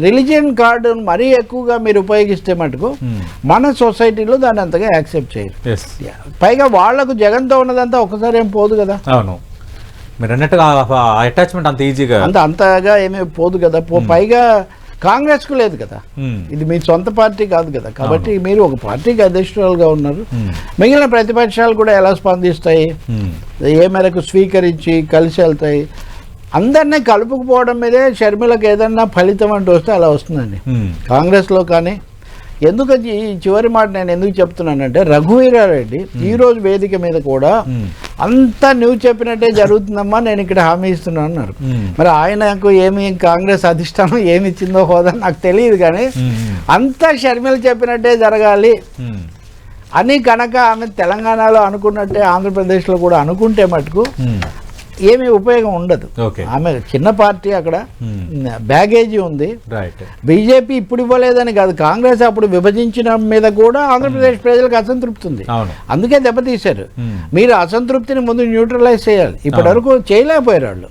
[SPEAKER 2] రిలీజియన్ కార్డును మరీ ఎక్కువగా మీరు ఉపయోగిస్తే మటుకు మన సొసైటీలో దాన్ని అంతగా యాక్సెప్ట్ చేయరు. పైగా వాళ్లకు జగన్తో ఉన్నదంతా ఒకసారి ఏం పోదు కదా.
[SPEAKER 1] అవును, మీరు అన్నట్టుగా అటాచ్మెంట్ అంత ఈజీగా
[SPEAKER 2] అంతగా ఏమీ పోదు కదా. పైగా కాంగ్రెస్కు లేదు కదా, ఇది మీ సొంత పార్టీ కాదు కదా. కాబట్టి మీరు ఒక పార్టీకి అధ్యక్షురాలుగా ఉన్నారు. మిగిలిన ప్రతిపక్షాలు కూడా ఎలా స్పందిస్తాయి, ఏ మేరకు స్వీకరించి కలిసి వెళ్తాయి, అందరినీ కలుపుకుపోవడం మీదే షర్మిలకు ఏదన్నా ఫలితం అంటూ వస్తే అలా వస్తుందండి కాంగ్రెస్లో. కానీ ఎందుకు ఈ చివరి మాట నేను ఎందుకు చెప్తున్నానంటే, రఘువీరారెడ్డి ఈరోజు వేదిక మీద కూడా అంతా నువ్వు చెప్పినట్టే జరుగుతుందమ్మా, నేను ఇక్కడ హామీ ఇస్తున్నాను అన్నారు. మరి ఆయనకు ఏమి కాంగ్రెస్ అధిష్టానం ఏమి ఇచ్చిందో హోదా నాకు తెలియదు, కానీ అంతా షర్మిల చెప్పినట్టే జరగాలి అని కనుక ఆమె తెలంగాణలో అనుకున్నట్టే ఆంధ్రప్రదేశ్లో కూడా అనుకుంటే మటుకు ఏమీ ఉపయోగం ఉండదు. ఆమె చిన్న పార్టీ, అక్కడ బ్యాగేజీ ఉంది. బీజేపీ ఇప్పుడు ఇవ్వలేదని కాదు, కాంగ్రెస్ అప్పుడు విభజించిన మీద కూడా ఆంధ్రప్రదేశ్ ప్రజలకు అసంతృప్తి ఉంది, అందుకే దెబ్బతీశారు. మీరు అసంతృప్తిని ముందు న్యూట్రలైజ్ చేయాలి, ఇప్పటి వరకు చేయలేకపోయారు వాళ్ళు.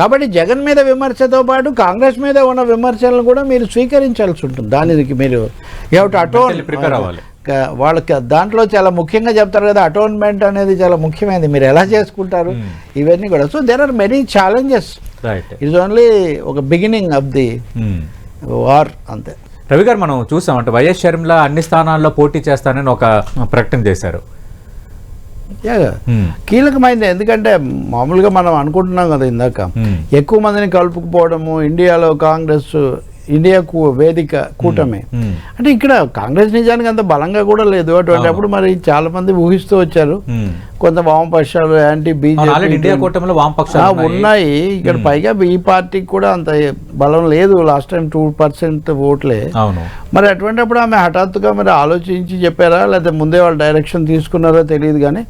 [SPEAKER 2] కాబట్టి జగన్ మీద విమర్శతో పాటు కాంగ్రెస్ మీద ఉన్న విమర్శలను కూడా మీరు స్వీకరించాల్సి ఉంటుంది. దానికి మీరు ప్రిపేర్ అవ్వాలి. వాళ్ళకి దాంట్లో చాలా ముఖ్యంగా చెప్తారు కదా, అటోన్మెంట్ అనేది చాలా ముఖ్యమైనది, మీరు ఎలా చేసుకుంటారు ఇవన్నీ కూడా. So there are many challenges. It's only ఒక బిగినింగ్ ఆఫ్ ది వార్, అంతే.
[SPEAKER 1] రవి గారు, మనం చూసామంటే వైఎస్ షర్మిల అన్ని స్థానాల్లో పోటీ చేస్తానని ఒక ప్రకటన చేశారు.
[SPEAKER 2] కీలకమైంది, ఎందుకంటే మామూలుగా మనం అనుకుంటున్నాం కదా ఇందాక, ఎక్కువ మందిని కలుపుకుపోవడము, ఇండియాలో కాంగ్రెస్ ఇండియాకు వేదిక కూటమి అంటే ఇక్కడ కాంగ్రెస్ నిజానికి అంత బలంగా కూడా లేదు. అటువంటిప్పుడు మరి చాలా మంది ఊహిస్తూ వచ్చారు, కొంత వామపక్షాలు యాంటీ బీజేపీ ఉన్నాయి ఇక్కడ. పైగా ఈ పార్టీకి కూడా అంత బలం లేదు, లాస్ట్ టైం 2% ఓట్లే. మరి అటువంటిప్పుడు ఆమె హఠాత్తుగా మరి ఆలోచించి చెప్పారా, లేకపోతే ముందే వాళ్ళు డైరెక్షన్ తీసుకున్నారో తెలియదు, కానీ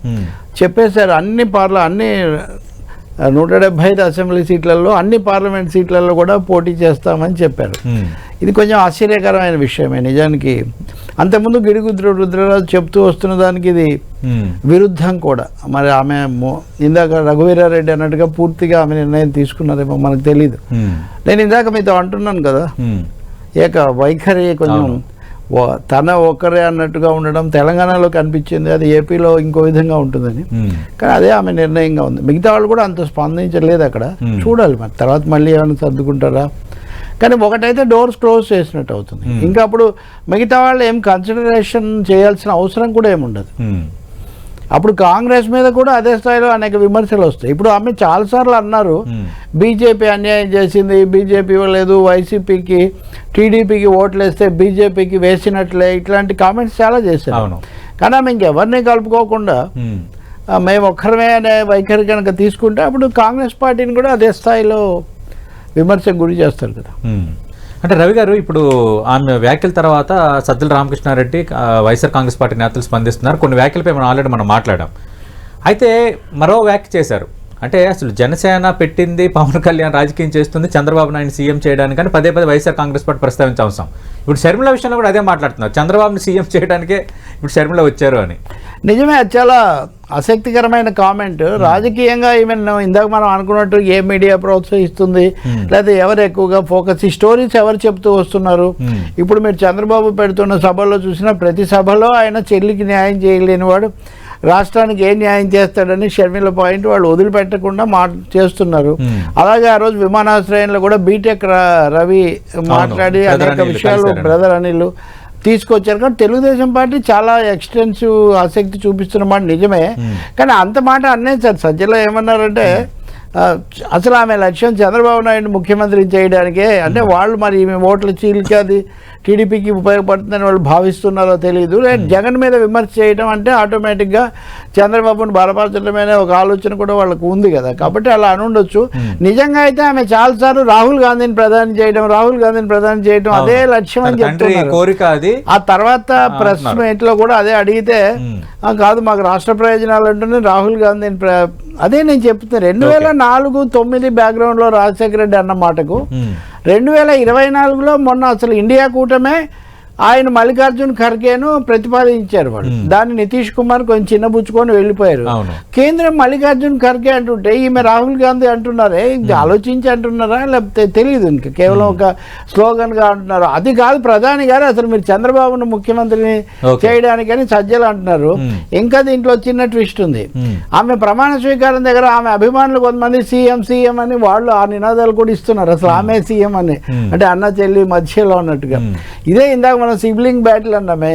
[SPEAKER 2] చెప్పేశారు అన్ని 175 అసెంబ్లీ సీట్లలో అన్ని పార్లమెంట్ సీట్లలో కూడా పోటీ చేస్తామని చెప్పారు. ఇది కొంచెం ఆశ్చర్యకరమైన విషయమే నిజానికి. అంతకుముందు గిడుగు రుద్రరాజు చెప్తూ వస్తున్న దానికి ఇది విరుద్ధం కూడా. మరి ఆమె ఇందాక రఘువీరారెడ్డి అన్నట్టుగా పూర్తిగా ఆమె నిర్ణయం తీసుకున్నారేమో మనకు తెలీదు. నేను ఇందాక మీతో అంటున్నాను కదా, వైఖరి కొంచెం తన ఒక్కరే అన్నట్టుగా ఉండడం తెలంగాణలో కనిపించింది, అది ఏపీలో ఇంకో విధంగా ఉంటుందని. కానీ అదే ఆమె నిర్ణయంగా ఉంది. మిగతా వాళ్ళు కూడా అంత స్పందించలేదు అక్కడ. చూడాలి మరి తర్వాత మళ్ళీ ఏమైనా సర్దుకుంటారా. కానీ ఒకటైతే డోర్స్ క్లోజ్ చేసినట్టు అవుతుంది. ఇంకా అప్పుడు మిగతా వాళ్ళు ఏం కన్సిడరేషన్ చేయాల్సిన అవసరం కూడా ఏముండదు. అప్పుడు కాంగ్రెస్ మీద కూడా అదే స్థాయిలో అనేక విమర్శలు వస్తాయి. ఇప్పుడు ఆమె చాలాసార్లు అన్నారు బీజేపీ అన్యాయం చేసింది, బీజేపీ ఇవ్వలేదు, వైసీపీకి టీడీపీకి ఓట్లు వేస్తే బీజేపీకి వేసినట్లే, ఇట్లాంటి కామెంట్స్ చాలా చేశారు. కానీ ఆమె ఇంకెవరిని కలుపుకోకుండా మేము ఒక్కరమే అనే వైఖరి కనుక తీసుకుంటే అప్పుడు కాంగ్రెస్ పార్టీని కూడా అదే స్థాయిలో విమర్శకు గురి చేస్తారు కదా.
[SPEAKER 1] అంటే రవి గారు, ఇప్పుడు ఆమె వ్యాఖ్యల తర్వాత సజ్జల రామకృష్ణారెడ్డి వైఎస్ఆర్ కాంగ్రెస్ పార్టీ నేతలు స్పందిస్తున్నారు. కొన్ని వ్యాఖ్యలపై మనం మాట్లాడాం. అయితే మరో వ్యాఖ్య చేశారు. అంటే అసలు జనసేన పెట్టింది పవన్ కళ్యాణ్ రాజకీయం చేస్తుంది, చంద్రబాబు నాయుడు సీఎం చేయడానికి, కానీ పదే వైఎస్ఆర్ కాంగ్రెస్ పార్టీ ప్రస్తావించే అవసరం. ఇప్పుడు షర్మిల విషయంలో కూడా అదే మాట్లాడుతున్నారు, చంద్రబాబుని సీఎం చేయడానికే ఇప్పుడు షర్మిల వచ్చారు అని.
[SPEAKER 2] నిజమే, అది చాలా ఆసక్తికరమైన కామెంట్. రాజకీయంగా ఈవెన్ ఇందాక మనం అనుకున్నట్టు ఏ మీడియా ప్రోత్సహిస్తుంది, లేదా ఎవరు ఎక్కువగా ఫోకస్, ఈ స్టోరీస్ ఎవరు చెప్తూ వస్తున్నారు. ఇప్పుడు మీరు చంద్రబాబు పెడుతున్న సభల్లో చూసినా ప్రతి సభలో ఆయన చెల్లికి న్యాయం చేయలేని వాడు రాష్ట్రానికి ఏం న్యాయం చేస్తాడని షర్మిల పాయింట్ వాళ్ళు వదిలిపెట్టకుండా చేస్తున్నారు. అలాగే ఆ రోజు విమానాశ్రయంలో కూడా బీటెక్ రవి మాట్లాడి అనేక విషయాలు, బ్రదర్ అనిల్ తీసుకొచ్చారు. కానీ తెలుగుదేశం పార్టీ చాలా ఎక్స్టెన్సివ్ ఆసక్తి చూపిస్తున్నమాట నిజమే. కానీ అంత మాట అన్నేది సార్. సజ్జల ఏమన్నారంటే అసలు ఆమె లక్ష్యం చంద్రబాబు నాయుడు ముఖ్యమంత్రి చేయడానికే, అంటే వాళ్ళు మరి ఈమె ఓట్ల చీలిక అది టీడీపీకి ఉపయోగపడుతుందని వాళ్ళు భావిస్తున్నారో తెలియదు. జగన్ మీద విమర్శ చేయడం అంటే ఆటోమేటిక్గా చంద్రబాబును బలపరచడమనే ఒక ఆలోచన కూడా వాళ్ళకు ఉంది కదా, కాబట్టి అలా అనుండొచ్చు. నిజంగా అయితే ఆమె చాలాసార్లు రాహుల్ గాంధీని ప్రధాని చేయడం అదే లక్ష్యం అని చెప్తున్నారు. ఆ తర్వాత ప్రెస్ మీట్ లో కూడా అదే అడిగితే కాదు మాకు రాష్ట్ర ప్రయోజనాలు అంటూనే రాహుల్ గాంధీని అదే నేను చెప్తున్నా. 2004-9 బ్యాక్గ్రౌండ్ లో రాజశేఖర రెడ్డి అన్న మాటకు 2024లో మొన్న అసలు ఇండియా కూటమే ఆయన మల్లికార్జున్ ఖర్గేను ప్రతిపాదించారు. వాళ్ళు దాన్ని నితీష్ కుమార్ కొంచెం చిన్నబుచ్చుకొని వెళ్ళిపోయారు. కేంద్రం మల్లికార్జున్ ఖర్గే అంటుంటే ఈమె రాహుల్ గాంధీ అంటున్నారే, ఇది ఆలోచించి అంటున్నారా లేకపోతే తెలియదు, ఇంకా కేవలం ఒక స్లోగన్ గా అంటున్నారు. అది కాదు ప్రధాని గారు అసలు మీరు చంద్రబాబును ముఖ్యమంత్రిని చేయడానికని సజ్జలు అంటున్నారు. ఇంకా దీంట్లో చిన్న ట్విస్ట్ ఉంది. ఆమె ప్రమాణ స్వీకారం దగ్గర ఆమె అభిమానులు కొంతమంది సీఎం అని వాళ్ళు ఆ నినాదాలు కూడా ఇస్తున్నారు. అసలు ఆమె సీఎం అని, అంటే అన్న చెల్లి మధ్యలో ఉన్నట్టుగా. ఇదే ఇందాక సిబ్లింగ్ బ్యాటిల్ అన్నామే,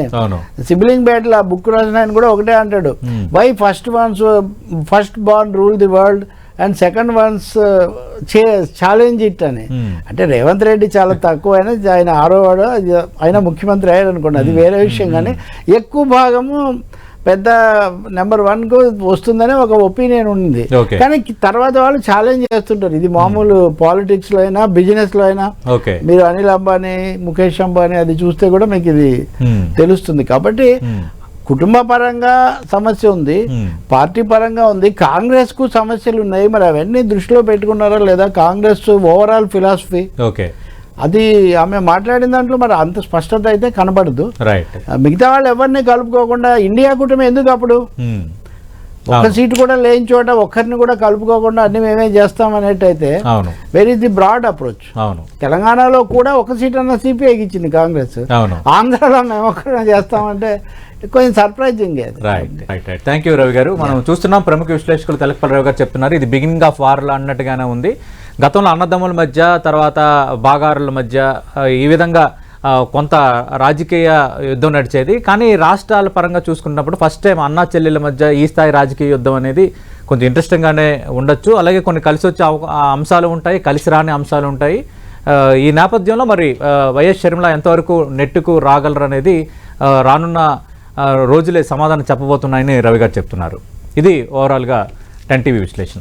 [SPEAKER 2] సిబ్లింగ్ బ్యాటిల్ ఆ బుక్ రాసిన ఆయన కూడా ఒకటే అంటాడు, why first born rule the world and second ones challenge it అని. అంటే రేవంత్ రెడ్డి చాలా తక్కువ ఆయన 6వ వాడు ఆయన ముఖ్యమంత్రి అయ్యాడు అనుకోండి, అది వేరే విషయం. కానీ ఎక్కువ భాగము పెద్ద నెంబర్ 1కు వస్తుందనే ఒక ఒపీనియన్ ఉంది. కానీ తర్వాత వాళ్ళు ఛాలెంజ్ చేస్తుంటారు. ఇది మామూలు పాలిటిక్స్ లో అయినా బిజినెస్ లో అయినా మీరు అనిల్ అంబానీ ముఖేష్ అంబానీ అది చూస్తే కూడా మీకు ఇది తెలుస్తుంది. కాబట్టి కుటుంబ పరంగా సమస్య ఉంది, పార్టీ పరంగా ఉంది, కాంగ్రెస్ కు సమస్యలు ఉన్నాయి. మరి అవన్నీ దృష్టిలో పెట్టుకున్నారా లేదా? కాంగ్రెస్ ఓవరాల్ ఫిలాసఫీ అది ఆమె మాట్లాడిన దాంట్లో మరి అంత స్పష్టత అయితే కనబడదు. మిగతా వాళ్ళు ఎవరిని కలుపుకోకుండా ఇండియా కూటమి ఎందుకు అప్పుడు ఒక్క సీటు కూడా లేని చోట ఒక్కరిని కూడా కలుపుకోకుండా అన్ని మేమే చేస్తామనేటైతే where is the broad approach. తెలంగాణలో కూడా ఒక సీట్ అన్న సిపిఐకి ఇచ్చింది కాంగ్రెస్, ఆంధ్రాలో మేము ఒక్కరిని చేస్తామంటే కొంచెం సర్ప్రైజింగ్.
[SPEAKER 1] థ్యాంక్ యూ రవి గారు. మనం చూస్తున్నాం ప్రముఖ విశ్లేషకులు తెలకపల్లి రావు గారు చెప్తున్నారు ఇది బిగినింగ్ ఆఫ్ వార్ అన్నట్టుగానే ఉంది. గతంలో అన్నదమ్ముల మధ్య తర్వాత బాగారుల మధ్య ఈ విధంగా కొంత రాజకీయ యుద్ధం నడిచేది. కానీ రాష్ట్రాల పరంగా చూసుకున్నప్పుడు ఫస్ట్ టైం అన్నా చెల్లెల మధ్య ఈ స్థాయి రాజకీయ యుద్ధం అనేది కొంచెం ఇంట్రెస్టింగ్గానే ఉండొచ్చు. అలాగే కొన్ని కలిసి వచ్చే అంశాలు ఉంటాయి, కలిసి రాని అంశాలు ఉంటాయి. ఈ నేపథ్యంలో మరి వైఎస్ షర్మిల ఎంతవరకు నెట్టుకు రాగలరు అనేది రానున్న రోజులే సమాధానం చెప్పబోతున్నాయని రవి గారు చెప్తున్నారు. ఇది ఓవరాల్గా 10 టీవీ విశ్లేషణ.